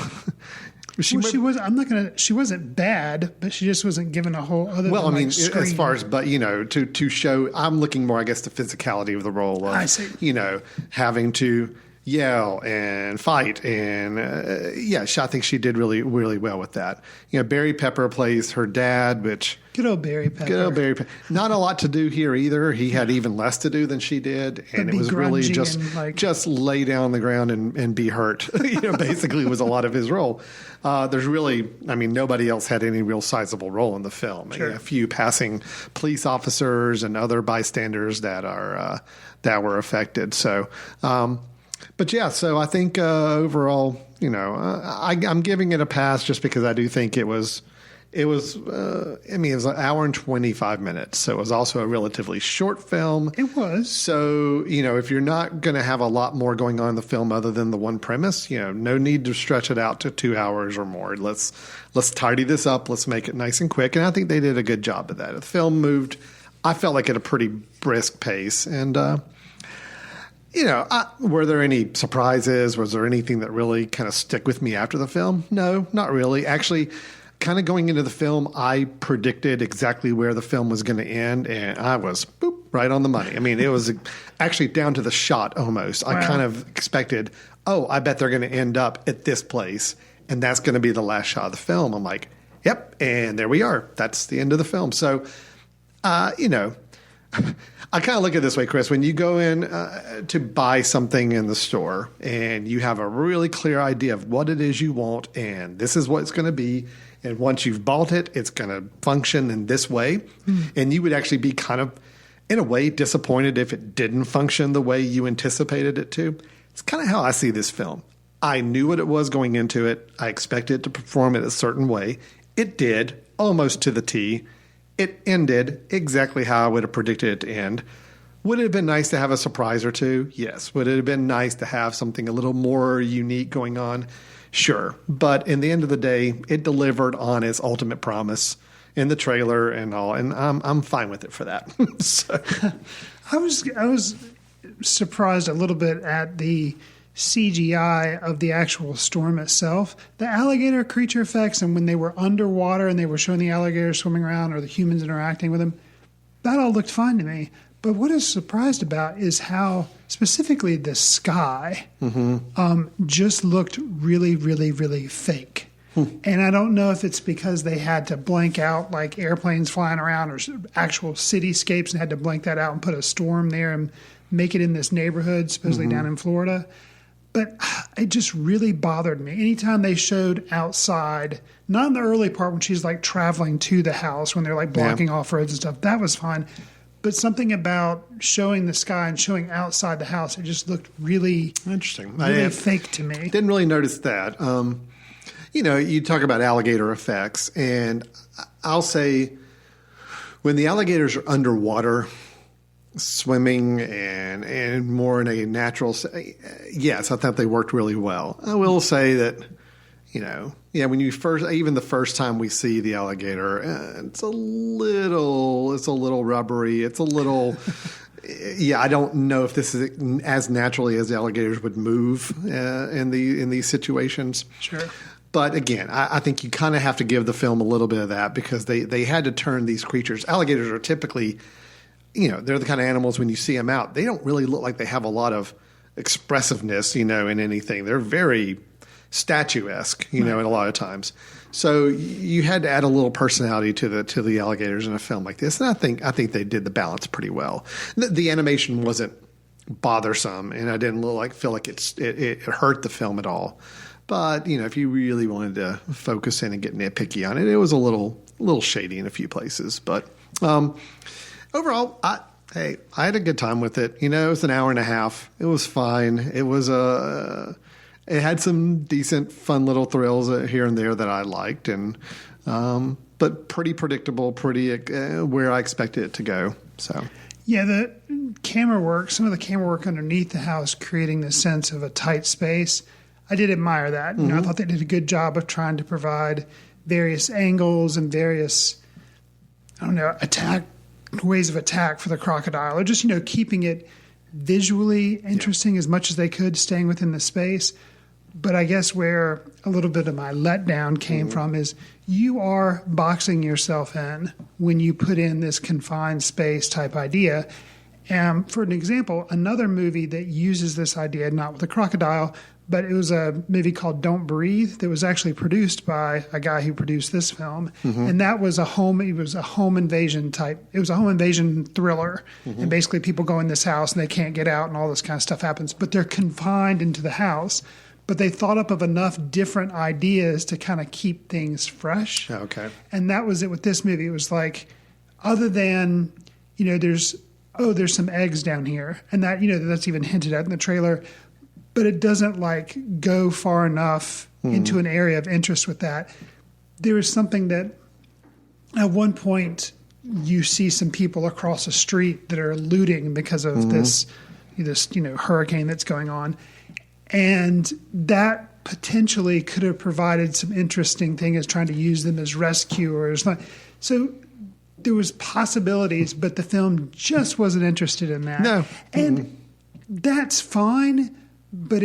She wasn't bad, but she just wasn't given a whole other. Well, than, I mean, screen. as far as, but to show, I'm looking more, I guess, the physicality of the role of, I see. Having to yell and fight, and I think she did really, really well with that. Barry Pepper plays her dad, which good old Barry Pepper. Good old Barry Pepper. Not a lot to do here either. He had even less to do than she did, and it was really just lay down on the ground and be hurt. Basically, was a lot of his role. There's really, nobody else had any real sizable role in the film. Sure. A few passing police officers and other bystanders that were affected. So. So I think overall, I'm giving it a pass just because I do think it was an hour and 25 minutes. So it was also a relatively short film. It was. So, if you're not going to have a lot more going on in the film other than the one premise, no need to stretch it out to 2 hours or more. Let's tidy this up. Let's make it nice and quick. And I think they did a good job of that. The film moved, I felt like, at a pretty brisk pace. And, were there any surprises? Was there anything that really kind of stick with me after the film? No, not really. Actually, kind of going into the film, I predicted exactly where the film was going to end, and I was right on the money. It was actually down to the shot almost. Wow. I kind of expected, I bet they're going to end up at this place, and that's going to be the last shot of the film. I'm like, yep, and there we are. That's the end of the film. So, I kind of look at it this way, Chris. When you go in to buy something in the store and you have a really clear idea of what it is you want and this is what it's going to be, and once you've bought it, it's going to function in this way, and you would actually be kind of, in a way, disappointed if it didn't function the way you anticipated it to. It's kind of how I see this film. I knew what it was going into it. I expected it to perform it a certain way. It did, almost to the T. It ended exactly how I would have predicted it to end. Would it have been nice to have a surprise or two? Yes. Would it have been nice to have something a little more unique going on? Sure. But in the end of the day, it delivered on its ultimate promise in the trailer and all, and I'm fine with it for that. So. I was surprised a little bit at the CGI of the actual storm itself. The alligator creature effects, and when they were underwater and they were showing the alligator swimming around or the humans interacting with them, that all looked fine to me. But what I was surprised about is how specifically the sky just looked really, really, really fake. And I don't know if it's because they had to blank out like airplanes flying around or actual cityscapes and had to blank that out and put a storm there and make it in this neighborhood, supposedly down in Florida. But it just really bothered me. Anytime they showed outside, not in the early part when she's like traveling to the house, when they're like blocking off roads and stuff, that was fine. But something about showing the sky and showing outside the house, it just looked really interesting, really fake to me. Didn't really notice that. You talk about alligator effects, and I'll say when the alligators are underwater, swimming and more in a natural, yes, I thought they worked really well. I will say that, when even the first time we see the alligator, it's a little rubbery. It's a little, I don't know if this is as naturally as the alligators would move in these situations. Sure. But again, I think you kind of have to give the film a little bit of that because they had to turn these creatures. Alligators are typically, they're the kind of animals when you see them out, they don't really look like they have a lot of expressiveness, in anything. They're very statuesque, in a lot of times. So you had to add a little personality to the alligators in a film like this, and I think they did the balance pretty well. The animation wasn't bothersome, and I didn't feel like it hurt the film at all. But if you really wanted to focus in and get nitpicky on it, it was a little shady in a few places. But overall, I had a good time with it. It was an hour and a half. It was fine. It was it had some decent, fun little thrills here and there that I liked, and but pretty predictable, pretty where I expected it to go. So. Yeah, the camera work, some of the camera work underneath the house, creating this sense of a tight space. I did admire that. Mm-hmm. I thought they did a good job of trying to provide various angles and various, ways of attack for the crocodile, or just, keeping it visually interesting as much as they could, staying within the space. But I guess where a little bit of my letdown came from is you are boxing yourself in when you put in this confined space type idea. For an example, another movie that uses this idea, not with a crocodile, but it was a movie called Don't Breathe that was actually produced by a guy who produced this film. Mm-hmm. And that was a home invasion thriller. Mm-hmm. And basically people go in this house and they can't get out and all this kind of stuff happens, but they're confined into the house. But they thought up of enough different ideas to kind of keep things fresh. Okay. And that was it with this movie. It was like, other than, there's some eggs down here. And that, that's even hinted at in the trailer. But it doesn't go far enough into an area of interest with that. There is something that at one point you see some people across a street that are looting because of this hurricane that's going on. And that potentially could have provided some interesting thing as trying to use them as rescuers. So there was possibilities, but the film just wasn't interested in that. No. And that's fine. But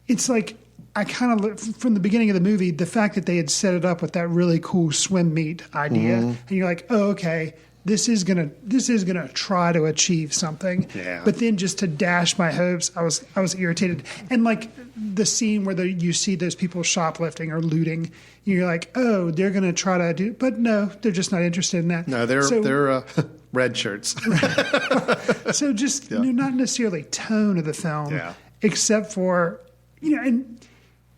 it's like I kind of, from the beginning of the movie, the fact that they had set it up with that really cool swim meet idea, and you're like, oh, okay, this is gonna try to achieve something. Yeah. But then just to dash my hopes, I was irritated. And like the scene where you see those people shoplifting or looting, you're like, oh, they're gonna try to do, but no, they're just not interested in that. No, they're red shirts. So just not necessarily tone of the film. Yeah. Except for, and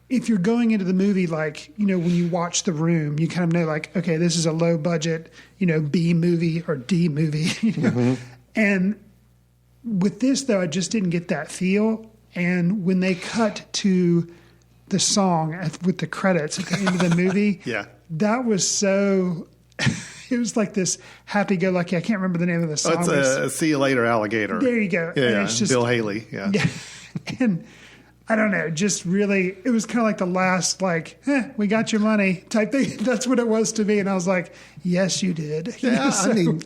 if you're going into the movie, when you watch The Room, you kind of know, okay, this is a low budget, B movie or D movie. Mm-hmm. And with this, though, I just didn't get that feel. And when they cut to the song with the credits at the end of the movie, that was so... It was like this happy-go-lucky. I can't remember the name of the song. It's See You Later, Alligator. There you go. Yeah, and it's just, Bill Haley. Yeah. And I don't know, just really, it was kind of like the last, we got your money type thing. That's what it was to me. And I was like, yes, you did. Yeah,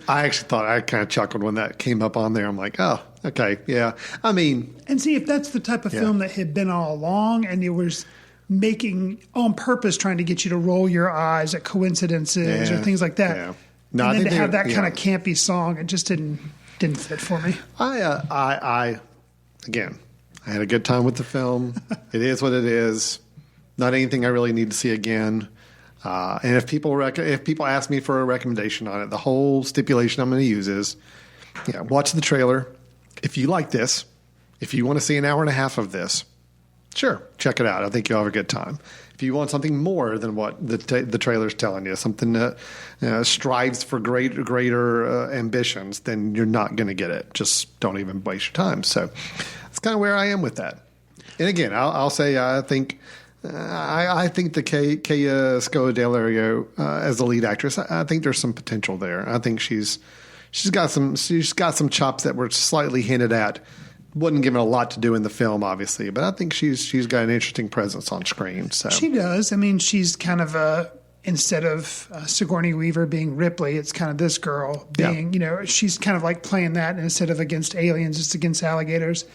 I actually thought, I kind of chuckled when that came up on there. I'm like, oh, okay, yeah. And see, if that's the type of film that had been all along and it was making on purpose trying to get you to roll your eyes at coincidences or things like that. Yeah. No, and then to have that kind of campy song, it just didn't fit for me. Again, I had a good time with the film. It is what it is. Not anything I really need to see again. And if people ask me for a recommendation on it, the whole stipulation I'm going to use is, watch the trailer. If you like this, if you want to see an hour and a half of this, Sure, check it out. I think you'll have a good time. If you want something more than what the trailer's telling you, something that strives for greater ambitions, then you're not going to get it. Just don't even waste your time. So that's kind of where I am with that. And again, I'll say I think the Kaya Scodelario as the lead actress, I think there's some potential there. I think she's got some chops that were slightly hinted at. Wasn't given a lot to do in the film, obviously, but I think she's got an interesting presence on screen. So she does. I mean, she's kind of instead of Sigourney Weaver being Ripley, it's kind of this girl being, she's kind of like playing that, and instead of against aliens, it's against alligators.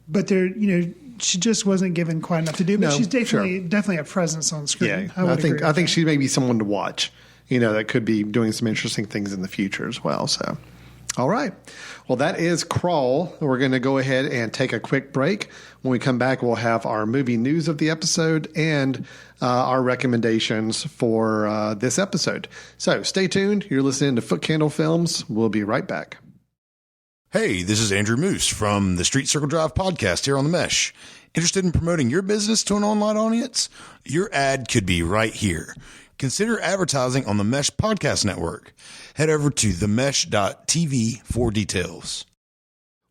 But she just wasn't given quite enough to do. But she's definitely a presence on screen. Yeah, I think she may be someone to watch. That could be doing some interesting things in the future as well. So. All right. Well, that is Crawl. We're going to go ahead and take a quick break. When we come back, we'll have our movie news of the episode and our recommendations for this episode. So stay tuned. You're listening to Footcandle Films. We'll be right back. Hey, this is Andrew Moose from the Street Circle Drive podcast here on The Mesh. Interested in promoting your business to an online audience? Your ad could be right here. Consider advertising on the Mesh Podcast Network. Head over to themesh.tv for details.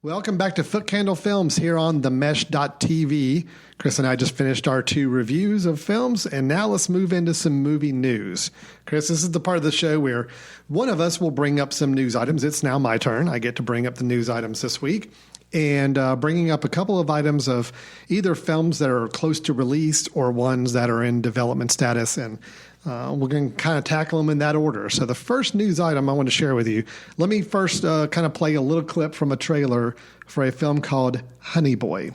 Welcome back to Footcandle Films here on themesh.tv. Chris and I just finished our 2 reviews of films, and now let's move into some movie news. Chris, this is the part of the show where one of us will bring up some news items. It's now my turn. I get to bring up the news items this week. And bringing up a couple of items of either films that are close to release or ones that are in development status. And we're going to kind of tackle them in that order. So the first news item I want to share with you, let me first kind of play a little clip from a trailer for a film called Honey Boy.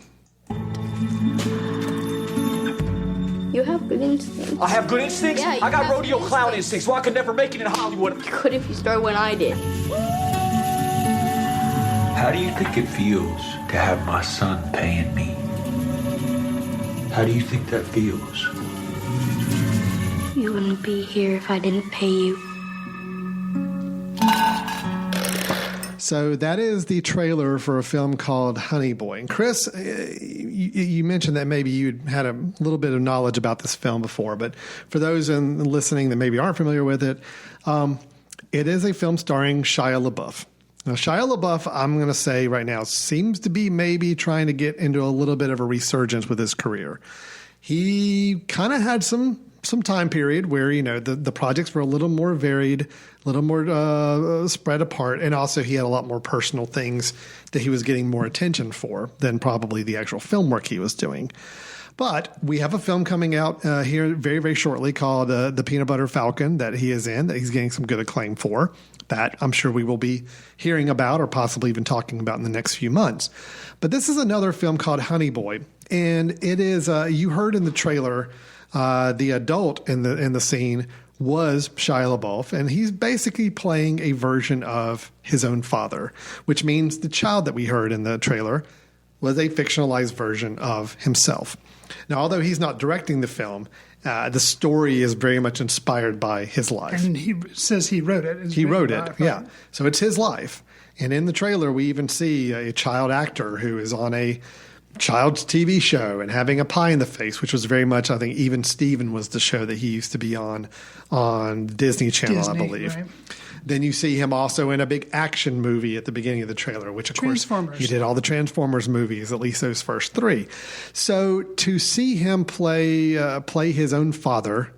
You have good instincts. I have good instincts? Yeah, I got rodeo clown instincts, so I could never make it in Hollywood. You could if you started when I did. How do you think it feels to have my son paying me? How do you think that feels? You wouldn't be here if I didn't pay you. So that is the trailer for a film called Honey Boy. And Chris, you mentioned that maybe you'd had a little bit of knowledge about this film before, but for those listening that maybe aren't familiar with it, it is a film starring Shia LaBeouf. Now, Shia LaBeouf, I'm going to say right now, seems to be maybe trying to get into a little bit of a resurgence with his career. He kind of had some time period where, the projects were a little more varied, a little more spread apart, and also he had a lot more personal things that he was getting more attention for than probably the actual film work he was doing. But we have a film coming out here very, very shortly called The Peanut Butter Falcon that he is in, that he's getting some good acclaim for, that I'm sure we will be hearing about or possibly even talking about in the next few months. But this is another film called Honey Boy, and it is, you heard in the trailer, the adult in the scene was Shia LaBeouf, and he's basically playing a version of his own father, which means the child that we heard in the trailer was a fictionalized version of himself. Now, although he's not directing the film, the story is very much inspired by his life. And he says he wrote it. He wrote it, yeah. So it's his life. And in the trailer, we even see a child actor who is on a child's TV show and having a pie in the face, which was very much, I think, Even Steven was the show that he used to be on Disney Channel, I believe. Right. Then you see him also in a big action movie at the beginning of the trailer, which, of course, he did all the Transformers movies, at least those first 3. So to see him play his own father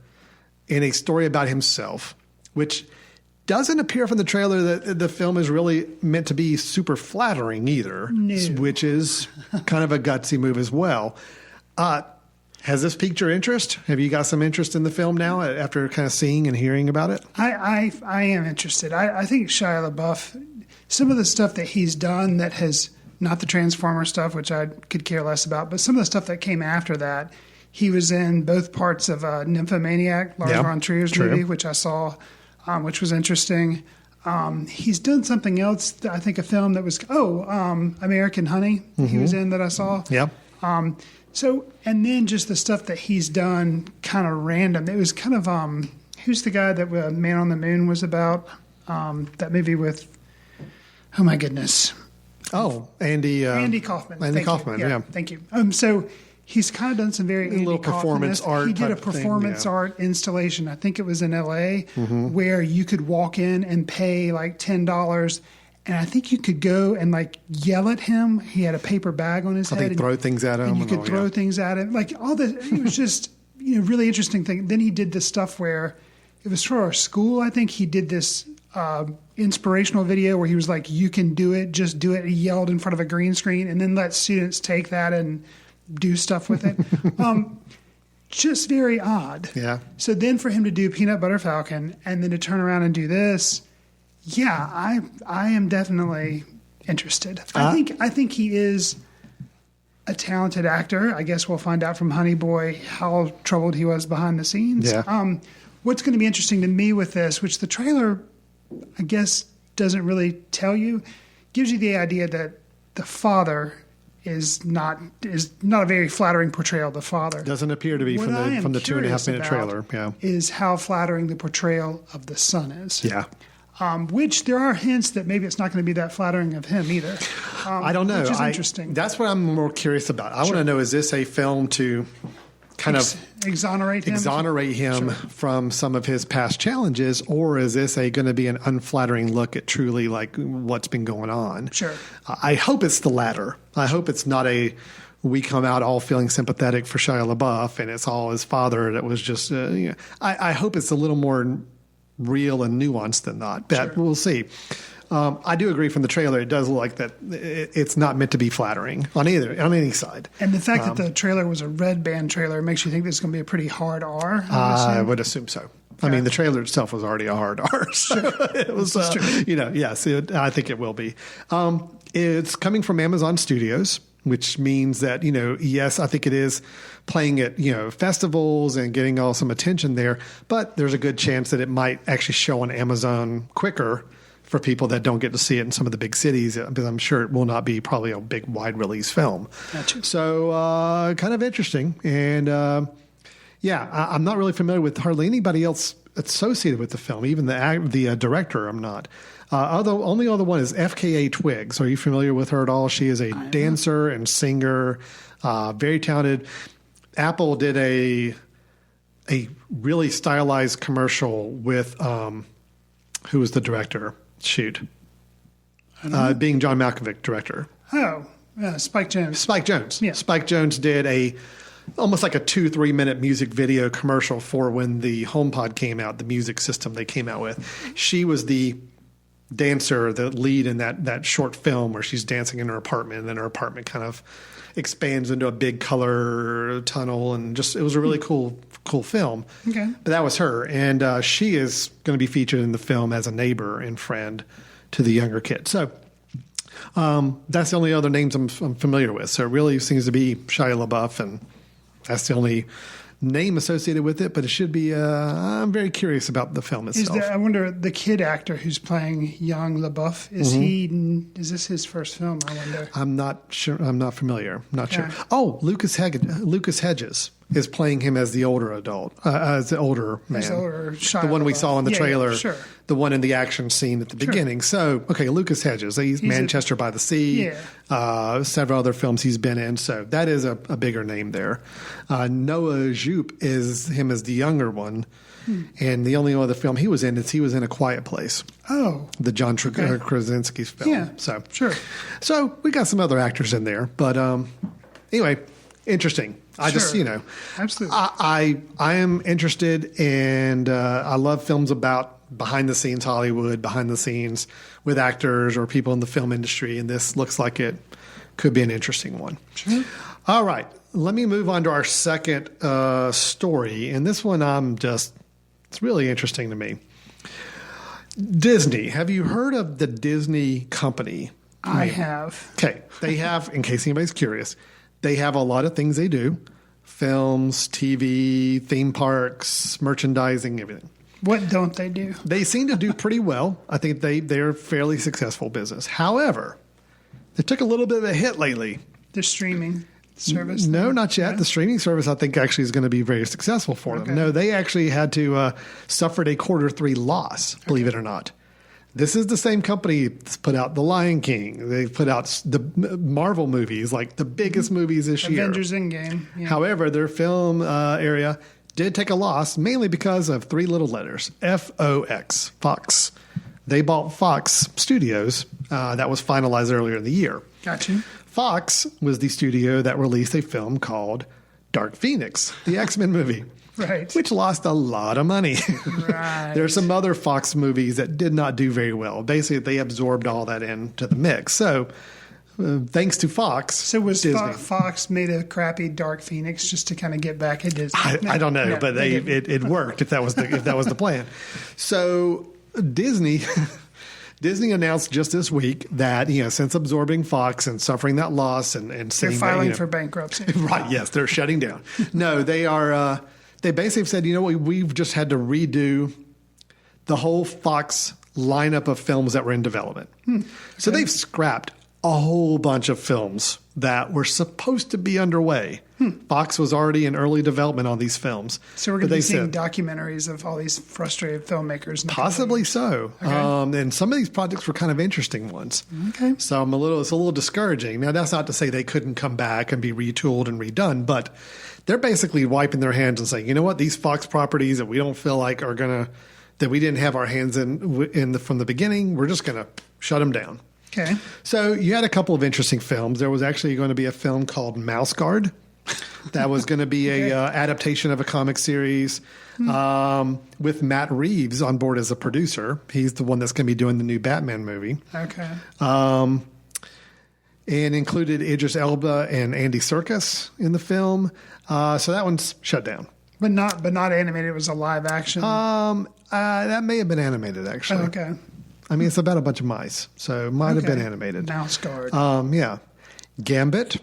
in a story about himself, which doesn't appear from the trailer that the film is really meant to be super flattering either, which is kind of a gutsy move as well. Has this piqued your interest? Have you got some interest in the film now after kind of seeing and hearing about it? I am interested. I think Shia LaBeouf, some of the stuff that he's done that has, not the Transformer stuff, which I could care less about, but some of the stuff that came after that, he was in both parts of Nymphomaniac, Lars von Trier's movie, which I saw, which was interesting. He's done something else, I think a film that was, American Honey, he was in that I saw. Yeah. So, and then just the stuff that he's done kind of random. It was kind of, who's the guy that Man on the Moon was about? That movie with, oh my goodness. Oh, Andy Kaufman. Andy Kaufman, yeah. Thank you. So He's kind of done some very Andy little performance art. He did a type thing, performance yeah. art installation. I think it was in L.A. Where you could walk in and pay like $10, and I think you could go and like yell at him. He had a paper bag on his head. I think throw things at him. And you could throw things at him. Like all the, it was just really interesting thing. Then he did this stuff where it was for our school. I think he did this inspirational video where he was like, "You can do it, just do it." He yelled in front of a green screen, and then let students take that and do stuff with it. Just very odd. Yeah. So then for him to do Peanut Butter Falcon and then to turn around and do this, yeah, I am definitely interested. I think he is a talented actor. I guess we'll find out from Honey Boy how troubled he was behind the scenes. Yeah. What's going to be interesting to me with this, which the trailer, I guess, doesn't really tell you, gives you the idea that the father is not a very flattering portrayal of the father. Doesn't appear to be from the 2.5 minute trailer. Yeah. Is how flattering the portrayal of the son is. Yeah. Which there are hints that maybe it's not going to be that flattering of him either. I don't know. Which is interesting. That's what I'm more curious about. I want to know, is this a film to kind of exonerate him from some of his past challenges, or is this going to be an unflattering look at truly like what's been going on? Sure. I hope it's the latter. I hope it's not we come out all feeling sympathetic for Shia LaBeouf and it's all his father that was just, I hope it's a little more real and nuanced than that. But Sure. We'll see. I do agree from the trailer. It does look like that it's not meant to be flattering on any side. And the fact that the trailer was a red band trailer makes you think this is going to be a pretty hard R. I would assume so. I mean, the trailer itself was already a hard R. So it was, yes, I think it will be. It's coming from Amazon Studios, which means that, yes, I think it is playing at, festivals and getting all some attention there, but there's a good chance that it might actually show on Amazon quicker for people that don't get to see it in some of the big cities, because I'm sure it will not be probably a big wide release film. Gotcha. So kind of interesting. And I'm not really familiar with hardly anybody else associated with the film, even the director I'm not. Only other one is FKA Twigs. Are you familiar with her at all? She is a dancer and singer, very talented. Apple did a really stylized commercial with who was the director? Shoot. Being John Malkovich, director. Spike Jonze. Spike Jonze. Yeah. Spike Jonze did almost like a 2-3 minute music video commercial for when the HomePod came out, the music system they came out with. She was the dancer, the lead in that short film where she's dancing in her apartment, and then her apartment kind of expands into a big color tunnel, and it was a really cool film. Okay. But that was her, and she is going to be featured in the film as a neighbor and friend to the younger kid. So that's the only other names I'm familiar with. So it really seems to be Shia LaBeouf, and that's the only name associated with it, but it should be. I'm very curious about the film itself. I wonder, the kid actor who's playing young LaBeouf, is this his first film? I wonder. I'm not sure. I'm not familiar. Not sure. Oh, Lucas Hedges is playing him as the older adult, as the older man, the one we saw in the trailer, sure. The one in the action scene at the beginning. So, okay, Lucas Hedges, he's Manchester by the Sea, several other films he's been in. So that is a bigger name there. Noah Jupe is him as the younger one. And the only other film he was in A Quiet Place. Oh. The John Krasinski's film. Yeah, so, sure. So we got some other actors in there. But anyway, interesting. Absolutely. I am interested, and I love films about behind the scenes Hollywood, behind the scenes with actors or people in the film industry, and this looks like it could be an interesting one. Sure. All right, let me move on to our second story, and this one it's really interesting to me. Disney. Have you heard of the Disney company? I have. Okay, they have, in case anybody's curious, they have a lot of things they do: films, TV, theme parks, merchandising, everything. What don't they do? They seem to do pretty well. I think they're a fairly successful business. However, they took a little bit of a hit lately. Their streaming service? No, not yet. No? The streaming service, I think, actually is going to be very successful for them. No, they actually had to suffered a Q3 loss, believe it or not. This is the same company that's put out The Lion King. They've put out the Marvel movies, like the biggest movies this year. Avengers Endgame. Yeah. However, their film area did take a loss, mainly because of three little letters, F-O-X, Fox. They bought Fox Studios. That was finalized earlier in the year. Gotcha. Fox was the studio that released a film called Dark Phoenix, the X-Men movie. Right. Which lost a lot of money. Right. There are some other Fox movies that did not do very well. Basically, they absorbed all that into the mix. So, thanks to Fox. So was Disney. Fox made a crappy Dark Phoenix just to kind of get back at Disney? I don't know, but it worked if that was the plan. So Disney announced just this week that since absorbing Fox and suffering that loss and they're saying filing that, for bankruptcy. Right? Yes, they're shutting down. No, they are. They basically said, we've just had to redo the whole Fox lineup of films that were in development. Okay. So they've scrapped a whole bunch of films that were supposed to be underway. Fox was already in early development on these films. So we're going to be seeing documentaries of all these frustrated filmmakers. Possibly so. Okay. And some of these projects were kind of interesting ones. Okay. So it's a little discouraging. Now, that's not to say they couldn't come back and be retooled and redone, but they're basically wiping their hands and saying, you know what, these Fox properties that we don't feel like are going to, that we didn't have our hands in from the beginning, we're just going to shut them down. Okay. So you had a couple of interesting films. There was actually going to be a film called Mouse Guard. That was going to be a adaptation of a comic series with Matt Reeves on board as a producer. He's the one that's going to be doing the new Batman movie. Okay. And included Idris Elba and Andy Serkis in the film. So that one's shut down. But not animated. It was a live action. That may have been animated, actually. Oh, okay. I mean, it's about a bunch of mice, so it might have been animated. Mouse Guard. Yeah. Gambit,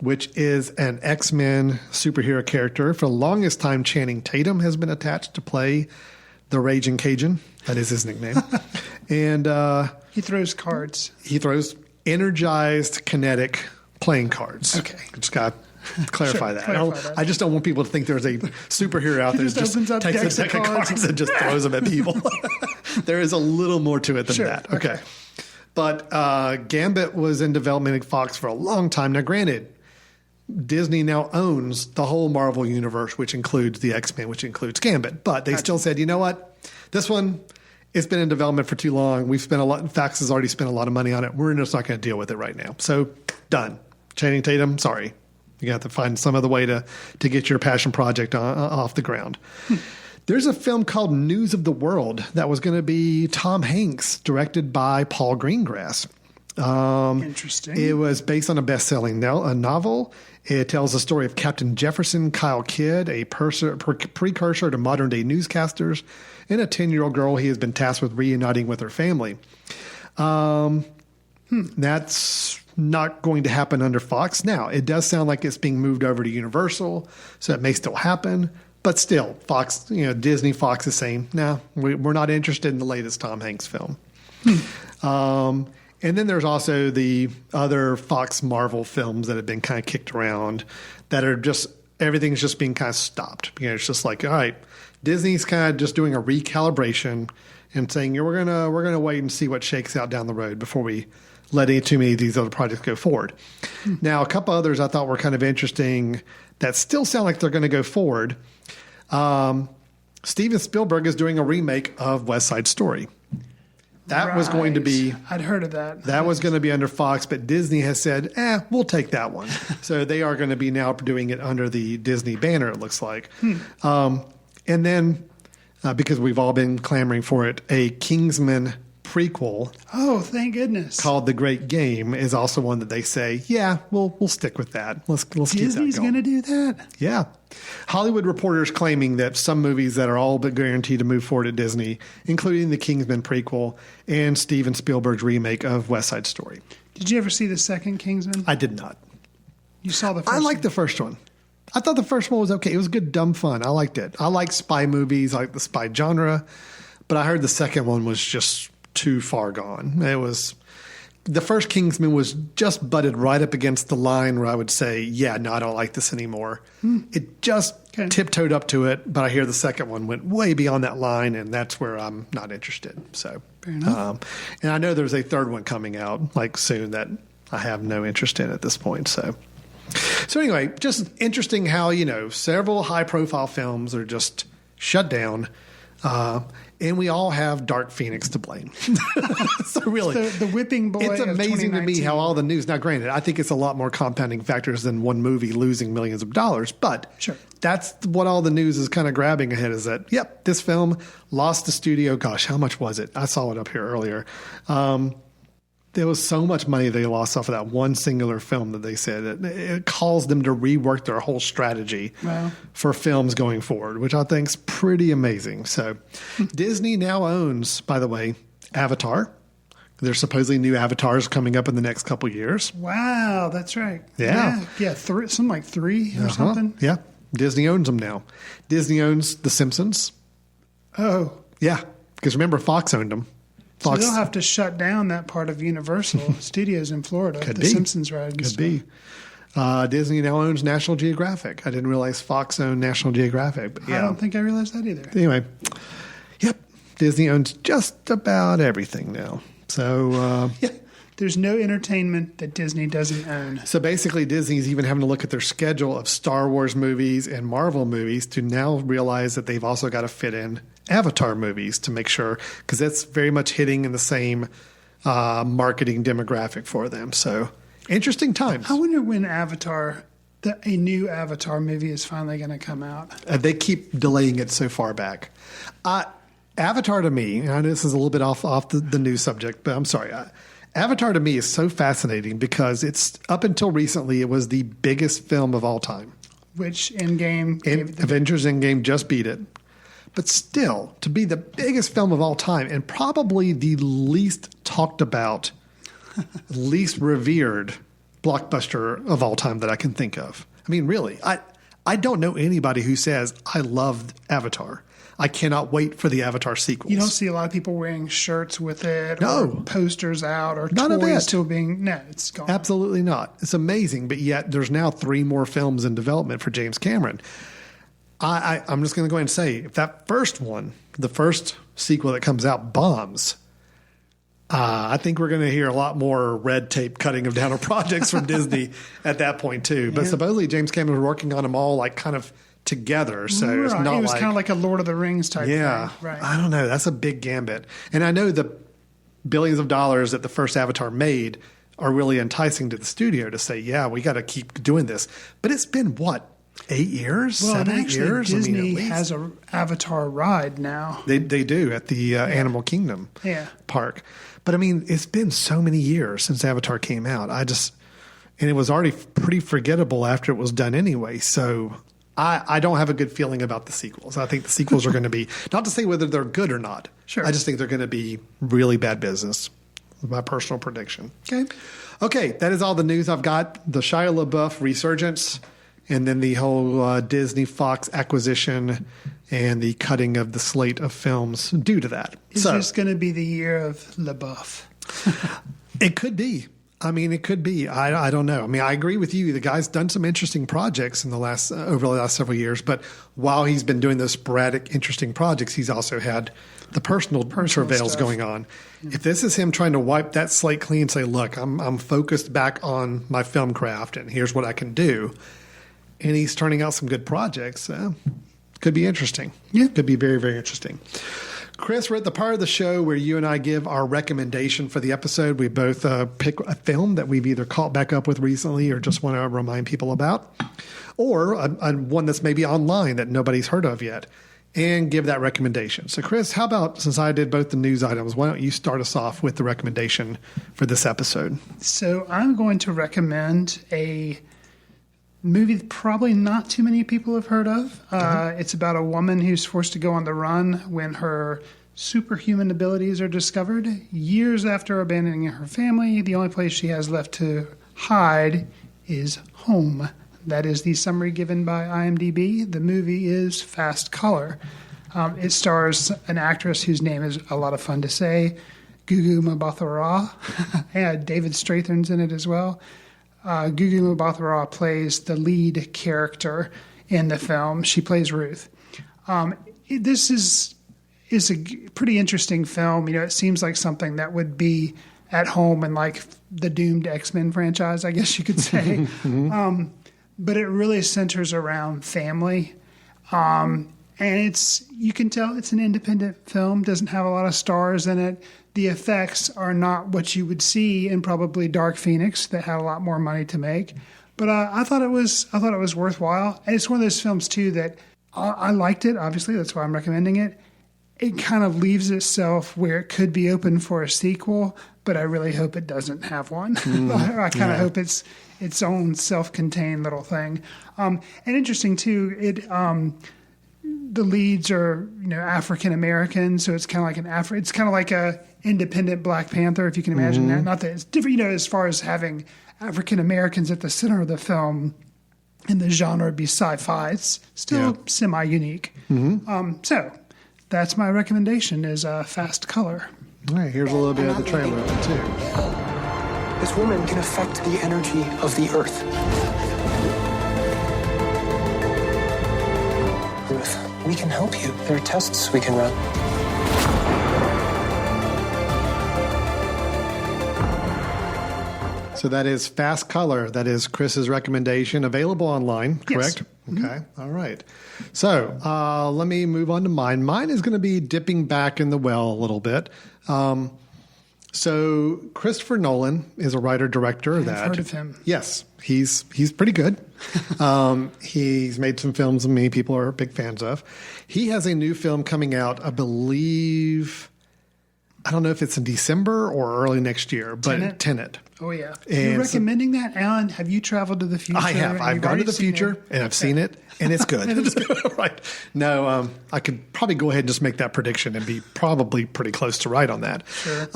which is an X-Men superhero character. For the longest time, Channing Tatum has been attached to play the Raging Cajun. That is his nickname. And he throws cards. He throws energized kinetic playing cards. Okay. Just got to clarify that. I just don't want people to think there's a superhero out there that just takes a deck of cards and just throws them at people. There is a little more to it than that. Okay. But Gambit was in development at Fox for a long time. Now, granted, Disney now owns the whole Marvel universe, which includes the X-Men, which includes Gambit. But they still said, you know what? This one, it's been in development for too long. We've spent a lot. Fox has already spent a lot of money on it. We're just not going to deal with it right now. So, done. Channing Tatum, sorry. You got to find some other way to get your passion project off the ground. There's a film called News of the World that was going to be Tom Hanks, directed by Paul Greengrass. Interesting. It was based on a best-selling novel. It tells the story of Captain Jefferson Kyle Kidd, a precursor to modern-day newscasters, and a 10-year-old girl he has been tasked with reuniting with her family. That's not going to happen under Fox. Now, it does sound like it's being moved over to Universal, so it may still happen. But still, Fox, Disney, Fox is saying, no, we're not interested in the latest Tom Hanks film. And then there's also the other Fox Marvel films that have been kind of kicked around that are just, everything's just being kind of stopped. It's just like, all right, Disney's kind of just doing a recalibration and saying, we're gonna wait and see what shakes out down the road before we let too many of these other projects go forward. Now, a couple others I thought were kind of interesting that still sound like they're going to go forward. Steven Spielberg is doing a remake of West Side Story. That was going to be... I'd heard of that. That was going to be under Fox, but Disney has said, we'll take that one. So they are going to be now doing it under the Disney banner, it looks like. And then, because we've all been clamoring for it, a Kingsman prequel. Oh, thank goodness. Called The Great Game is also one that they say, we'll stick with that. Let's keep that going. Disney's going to do that? Yeah. Hollywood Reporter's claiming that some movies that are all but guaranteed to move forward at Disney, including the Kingsman prequel and Steven Spielberg's remake of West Side Story. Did you ever see the second Kingsman? I did not. You saw the first one? I liked the first one. I thought the first one was okay. It was good, dumb fun. I liked it. I like spy movies. I like the spy genre. But I heard the second one was just too far gone. It was the first Kingsman was just butted right up against the line where I would say, yeah, no, I don't like this anymore. It just tiptoed up to it, but I hear the second one went way beyond that line, and that's where I'm not interested. So, fair enough. And I know there's a third one coming out like soon that I have no interest in at this point. So anyway, just interesting how, you know, several high-profile films are just shut down. And we all have Dark Phoenix to blame. So really, the whipping boy. It's amazing to me how all the news. Now, granted, I think it's a lot more compounding factors than one movie losing millions of dollars. But sure, that's what all the news is kind of grabbing ahead. Is that this film lost the studio. Gosh, how much was it? I saw it up here earlier. There was so much money they lost off of that one singular film that they said it caused them to rework their whole strategy for films going forward, which I think is pretty amazing. So Disney now owns, by the way, Avatar. There's supposedly new avatars coming up in the next couple of years. Wow, that's right. Yeah. Something like 3 or something. Yeah, Disney owns them now. Disney owns The Simpsons. Oh. Yeah, because remember, Fox owned them. So they'll have to shut down that part of Universal Studios in Florida. Could the be. Simpsons ride. Could be. Disney now owns National Geographic. I didn't realize Fox owned National Geographic. But yeah. I don't think I realized that either. Anyway, Disney owns just about everything now. So there's no entertainment that Disney doesn't own. So basically, Disney's even having to look at their schedule of Star Wars movies and Marvel movies to now realize that they've also got to fit in Avatar movies to make sure, because that's very much hitting in the same marketing demographic for them. So interesting times. I wonder when a new Avatar movie is finally going to come out. They keep delaying it so far back. Avatar to me, and I know this is a little bit off the news subject, but I'm sorry. Avatar to me is so fascinating because it's up until recently, it was the biggest film of all time. Which Avengers Endgame just beat it. But still, to be the biggest film of all time and probably the least talked about, least revered blockbuster of all time that I can think of. I mean, really, I don't know anybody who says, I loved Avatar. I cannot wait for the Avatar sequels. You don't see a lot of people wearing shirts with it or posters out or none toys still being... No, it's gone. Absolutely not. It's amazing, but yet there's now 3 more films in development for James Cameron. I'm just going to go ahead and say, if that first one, the first sequel that comes out, bombs, I think we're going to hear a lot more red tape cutting of down of projects from Disney at that point too. But supposedly James Cameron was working on them all like kind of together. So it's not it was kind of like a Lord of the Rings type thing. Right. I don't know. That's a big gambit. And I know the billions of dollars that the first Avatar made are really enticing to the studio to say, yeah, we got to keep doing this. But it's been what? 8 years? Well, 7 years? Disney has an Avatar ride now. They do at the Animal Kingdom park. But I mean, it's been so many years since Avatar came out. And it was already pretty forgettable after it was done anyway. So I don't have a good feeling about the sequels. I think the sequels are going to be, not to say whether they're good or not. Sure. I just think they're going to be really bad business. My personal prediction. Okay, that is all the news I've got. The Shia LaBeouf resurgence. And then the whole Disney Fox acquisition and the cutting of the slate of films due to that. Is this going to be the year of LaBeouf? It could be. I mean, it could be. I don't know. I mean, I agree with you. The guy's done some interesting projects in over the last several years. But while he's been doing those sporadic, interesting projects, he's also had the personal travails going on. If this is him trying to wipe that slate clean and say, look, I'm focused back on my film craft and here's what I can do. And he's turning out some good projects. Could be interesting. Yeah. Could be very, very interesting. Chris, we're at the part of the show where you and I give our recommendation for the episode. We both pick a film that we've either caught back up with recently or just want to remind people about, or one that's maybe online that nobody's heard of yet, and give that recommendation. So, Chris, how about, since I did both the news items, why don't you start us off with the recommendation for this episode? So I'm going to recommend a movie that probably not too many people have heard of. It's about a woman who's forced to go on the run when her superhuman abilities are discovered. Years after abandoning her family, the only place she has left to hide is home. That is the summary given by IMDb. The movie is Fast Color. It stars an actress whose name is a lot of fun to say, Gugu Mbatha-Raw. And David Strathairn's in it as well. Gugu Mbatha-Raw plays the lead character in the film. She plays Ruth. This is a pretty interesting film. You know, it seems like something that would be at home in like the doomed X-Men franchise, I guess you could say. But it really centers around family. And you can tell it's an independent film, doesn't have a lot of stars in it. The effects are not what you would see in probably Dark Phoenix that had a lot more money to make. But I thought it was worthwhile. And it's one of those films too that I liked it. Obviously, that's why I'm recommending it. It kind of leaves itself where it could be open for a sequel, but I really hope it doesn't have one. I kind of hope it's its own self-contained little thing. And interesting too, the leads are African American, so it's kind of like it's kind of like a independent Black Panther, if you can imagine that. Not that it's different, as far as having African Americans at the center of the film. And the genre would be sci-fi. It's still semi-unique. So that's my recommendation is Fast Color. All right, here's a little bit of the trailer of it, too. This woman can affect the energy of the earth. Ruth, we can help you. There are tests we can run. So that is Fast Color. That is Chris's recommendation. Available online, correct? Yes. Okay. All right. So let me move on to mine. Mine is going to be dipping back in the well a little bit. So Christopher Nolan is a writer-director of that. I've heard of him. Yes. He's pretty good. He's made some films that many people are big fans of. He has a new film coming out, I believe, I don't know if it's in December or early next year, but Tenet. Oh, yeah. You're recommending that, Alan? Have you traveled to the future? I have. I've gone to the future, and I've seen it, and it's good. Right. No, I could probably go ahead and just make that prediction and be probably pretty close to right on that. Sure.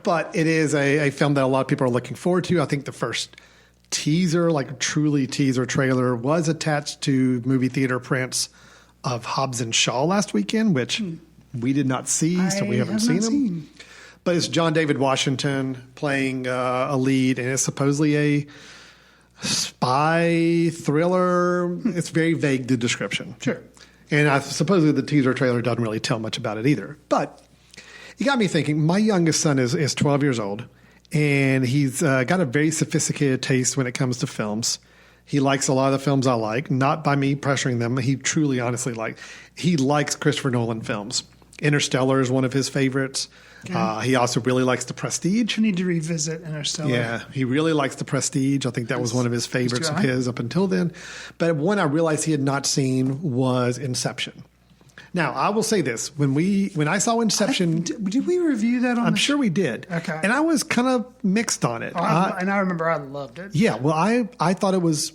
But it is a film that a lot of people are looking forward to. I think the first teaser, like truly teaser trailer, was attached to movie theater prints of Hobbs and Shaw last weekend, which we did not see, so we haven't seen them. But it's John David Washington playing a lead, and it's supposedly a spy thriller. It's very vague, the description. Sure. And supposedly the teaser trailer doesn't really tell much about it either. But it got me thinking, my youngest son is 12 years old, and he's got a very sophisticated taste when it comes to films. He likes a lot of the films I like, not by me pressuring them. He truly, honestly likes Christopher Nolan films. Interstellar is one of his favorites. Okay. He also really likes The Prestige. I need to revisit Interstellar. Yeah, he really likes The Prestige. I think that was one of his favorites of his up until then. But one I realized he had not seen was Inception. Now, I will say this. When I saw Inception... Did we review that on I'm sure we did. Okay. And I was kind of mixed on it. And I remember I loved it. Yeah, well, I thought it was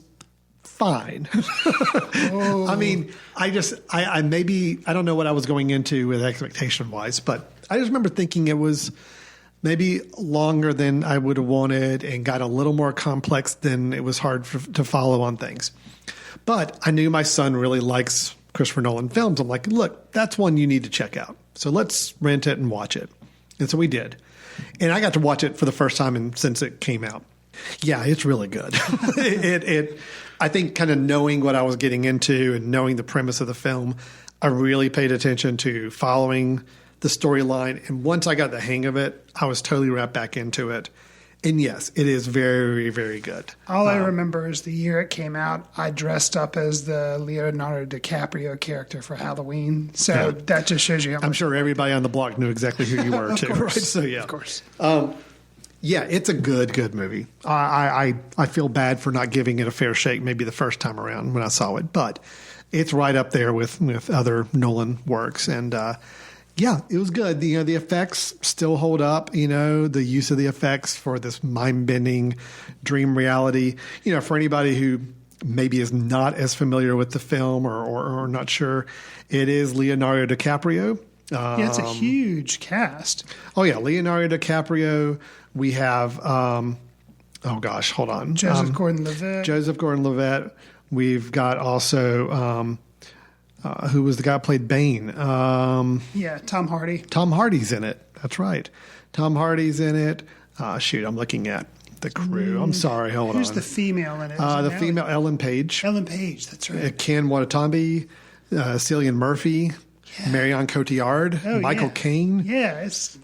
fine. I mean, I don't know what I was going into with expectation-wise, but I just remember thinking it was maybe longer than I would have wanted and got a little more complex than it was hard to follow on things. But I knew my son really likes Christopher Nolan films. I'm like, look, that's one you need to check out. So let's rent it and watch it. And so we did. And I got to watch it for the first time since it came out. Yeah, it's really good. I think kind of knowing what I was getting into and knowing the premise of the film, I really paid attention to following the storyline. And once I got the hang of it, I was totally wrapped back into it. And yes, it is very, very good. All I remember is the year it came out, I dressed up as the Leonardo DiCaprio character for Halloween. So that just shows you how much. I'm sure everybody on the block knew exactly who you were, too. Right? So, yeah. Of course. Yeah, it's a good movie. I feel bad for not giving it a fair shake maybe the first time around when I saw it. But it's right up there with other Nolan works. And yeah, it was good. The effects still hold up. The use of the effects for this mind-bending dream reality. For anybody who maybe is not as familiar with the film or not sure, it is Leonardo DiCaprio. Yeah, it's a huge cast. Oh yeah, Leonardo DiCaprio. We have hold on, Joseph Gordon-Levitt. We've got also who was the guy who played Bane? Yeah, Tom Hardy. Tom Hardy's in it. That's right. Tom Hardy's in it. Shoot, I'm looking at the crew. I'm sorry. Hold on. Who's the female in it? The female, Ellen Page. Ellen Page, that's right. Ken Watanabe, Cillian Murphy, Marion Cotillard, Michael Caine. Yeah, it's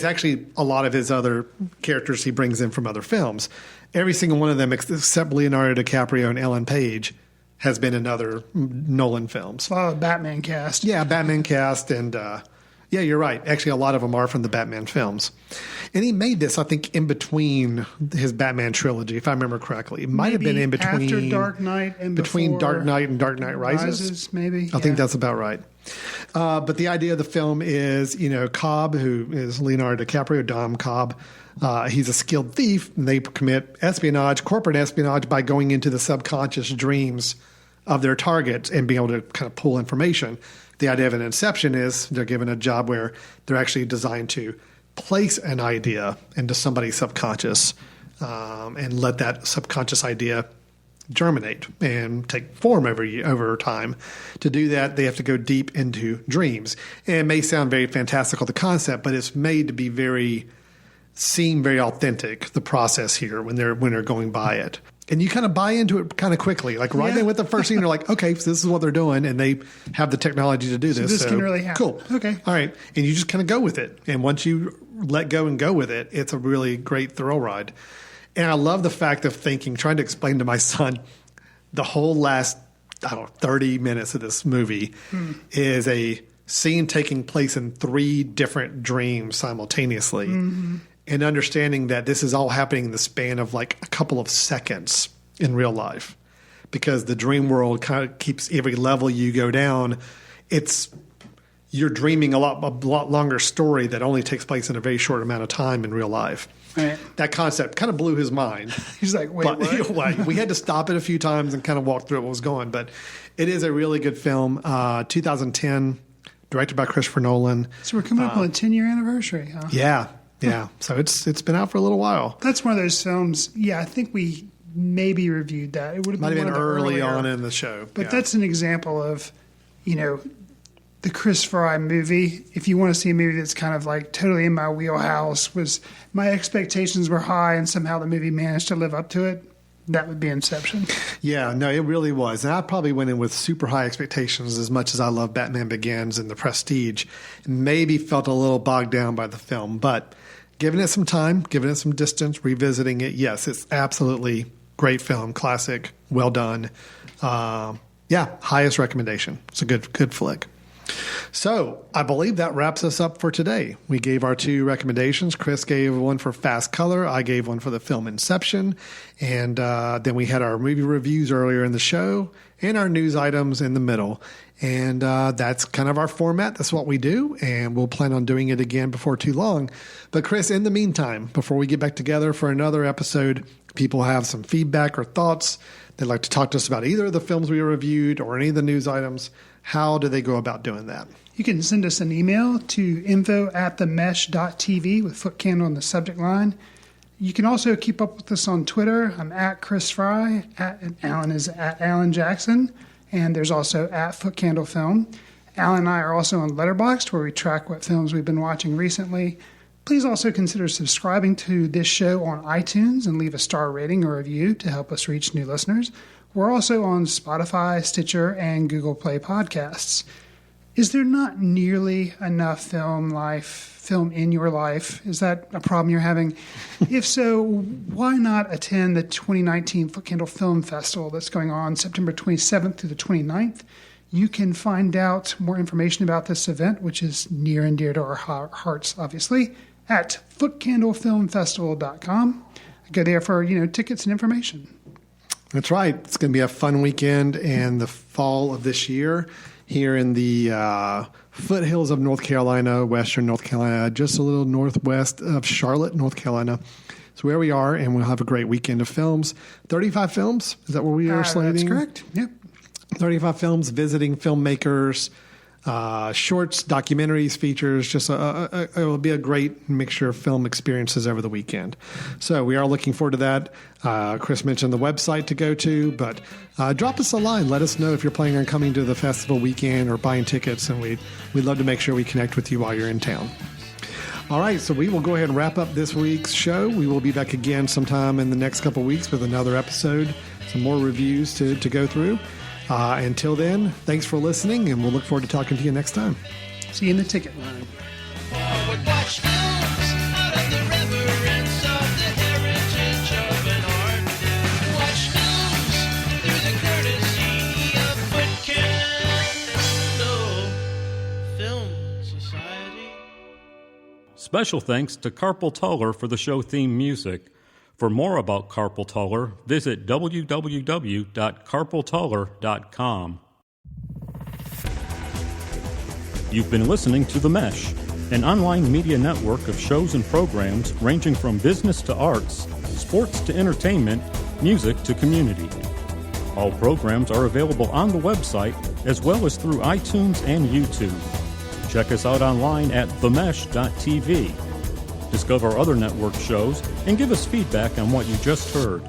actually a lot of his other characters he brings in from other films. Every single one of them, except Leonardo DiCaprio and Ellen Page, has been in other Nolan films. A lot of Batman cast. Yeah, Batman cast, and yeah, you're right. Actually, a lot of them are from the Batman films. And he made this, I think, in between his Batman trilogy, if I remember correctly. It might have been in between after Dark Knight and between Dark Knight and Dark Knight Rises. Maybe. I think that's about right. But the idea of the film is, Cobb, who is Leonardo DiCaprio, Dom Cobb, he's a skilled thief, and they commit corporate espionage, by going into the subconscious dreams of their targets and being able to kind of pull information. The idea of an Inception is they're given a job where they're actually designed to place an idea into somebody's subconscious and let that subconscious idea germinate and take form over time. To do that, they have to go deep into dreams. And it may sound very fantastical, the concept, but it's made to seem very authentic, the process here when they're going by it. And you kind of buy into it kind of quickly. Like right in with the first scene, you're like, okay, so this is what they're doing, and they have the technology to do this. This can really happen. Cool. Okay. All right. And you just kind of go with it. And once you let go and go with it, it's a really great thrill ride. And I love the fact of trying to explain to my son the whole last, 30 minutes of this movie is a scene taking place in 3 different dreams simultaneously. Mm-hmm. And understanding that this is all happening in the span of like a couple of seconds in real life, because the dream world kind of keeps every level you go down. You're dreaming a lot longer story that only takes place in a very short amount of time in real life. Right. That concept kind of blew his mind. He's like, wait, what? We had to stop it a few times and kind of walk through what was going. But it is a really good film. 2010, directed by Christopher Nolan. So we're coming up on a 10-year anniversary, huh? Yeah. Yeah, so it's been out for a little while. That's one of those films. Yeah, I think we maybe reviewed that. It would have might have been early earlier, on in the show, but that's an example of, the Chris Fry movie. If you want to see a movie that's kind of like totally in my wheelhouse, was my expectations were high, and somehow the movie managed to live up to it. That would be Inception. Yeah, no, it really was. And I probably went in with super high expectations, as much as I love Batman Begins and The Prestige. Maybe felt a little bogged down by the film, but giving it some time, giving it some distance, revisiting it, yes, it's absolutely great film, classic, well done. Highest recommendation. It's a good flick. So I believe that wraps us up for today. We gave our 2 recommendations. Chris gave one for Fast Color. I gave one for the film Inception. And then we had our movie reviews earlier in the show and our news items in the middle. And that's kind of our format. That's what we do. And we'll plan on doing it again before too long. But Chris, in the meantime, before we get back together for another episode, people have some feedback or thoughts. They'd like to talk to us about either of the films we reviewed or any of the news items. How do they go about doing that? You can send us an email to info@themesh.tv with Footcandle on the subject line. You can also keep up with us on Twitter. I'm at Chris Fry, and Alan is at Alan Jackson, and there's also at Footcandle Film. Alan and I are also on Letterboxd, where we track what films we've been watching recently. Please also consider subscribing to this show on iTunes and leave a star rating or review to help us reach new listeners. We're also on Spotify, Stitcher, and Google Play Podcasts. Is there not nearly enough film in your life? Is that a problem you're having? If so, why not attend the 2019 Footcandle Film Festival that's going on September 27th through the 29th? You can find out more information about this event, which is near and dear to our hearts, obviously, at footcandlefilmfestival.com. Go there for tickets and information. That's right. It's going to be a fun weekend in the fall of this year here in the foothills of North Carolina, western North Carolina, just a little northwest of Charlotte, North Carolina. It's where we are, and we'll have a great weekend of films. 35 films? Is that what we are slating? That's correct. Yep. 35 films, visiting filmmakers, shorts, documentaries, features. Just it will be a great mixture of film experiences over the weekend. So we are looking forward to that. Chris mentioned the website to go to, but drop us a line. Let us know if you're planning on coming to the festival weekend or buying tickets, and we'd love to make sure we connect with you while you're in town. All right, so we will go ahead and wrap up this week's show. We will be back again sometime in the next couple of weeks with another episode, some more reviews to go through. Until then, thanks for listening, and we'll look forward to talking to you next time. See you in the ticket line. Special thanks to Carpal Tuller for the show theme music. For more about Carpal Tuller, visit www.carpaltuller.com. You've been listening to The Mesh, an online media network of shows and programs ranging from business to arts, sports to entertainment, music to community. All programs are available on the website as well as through iTunes and YouTube. Check us out online at themesh.tv. Discover other network shows and give us feedback on what you just heard.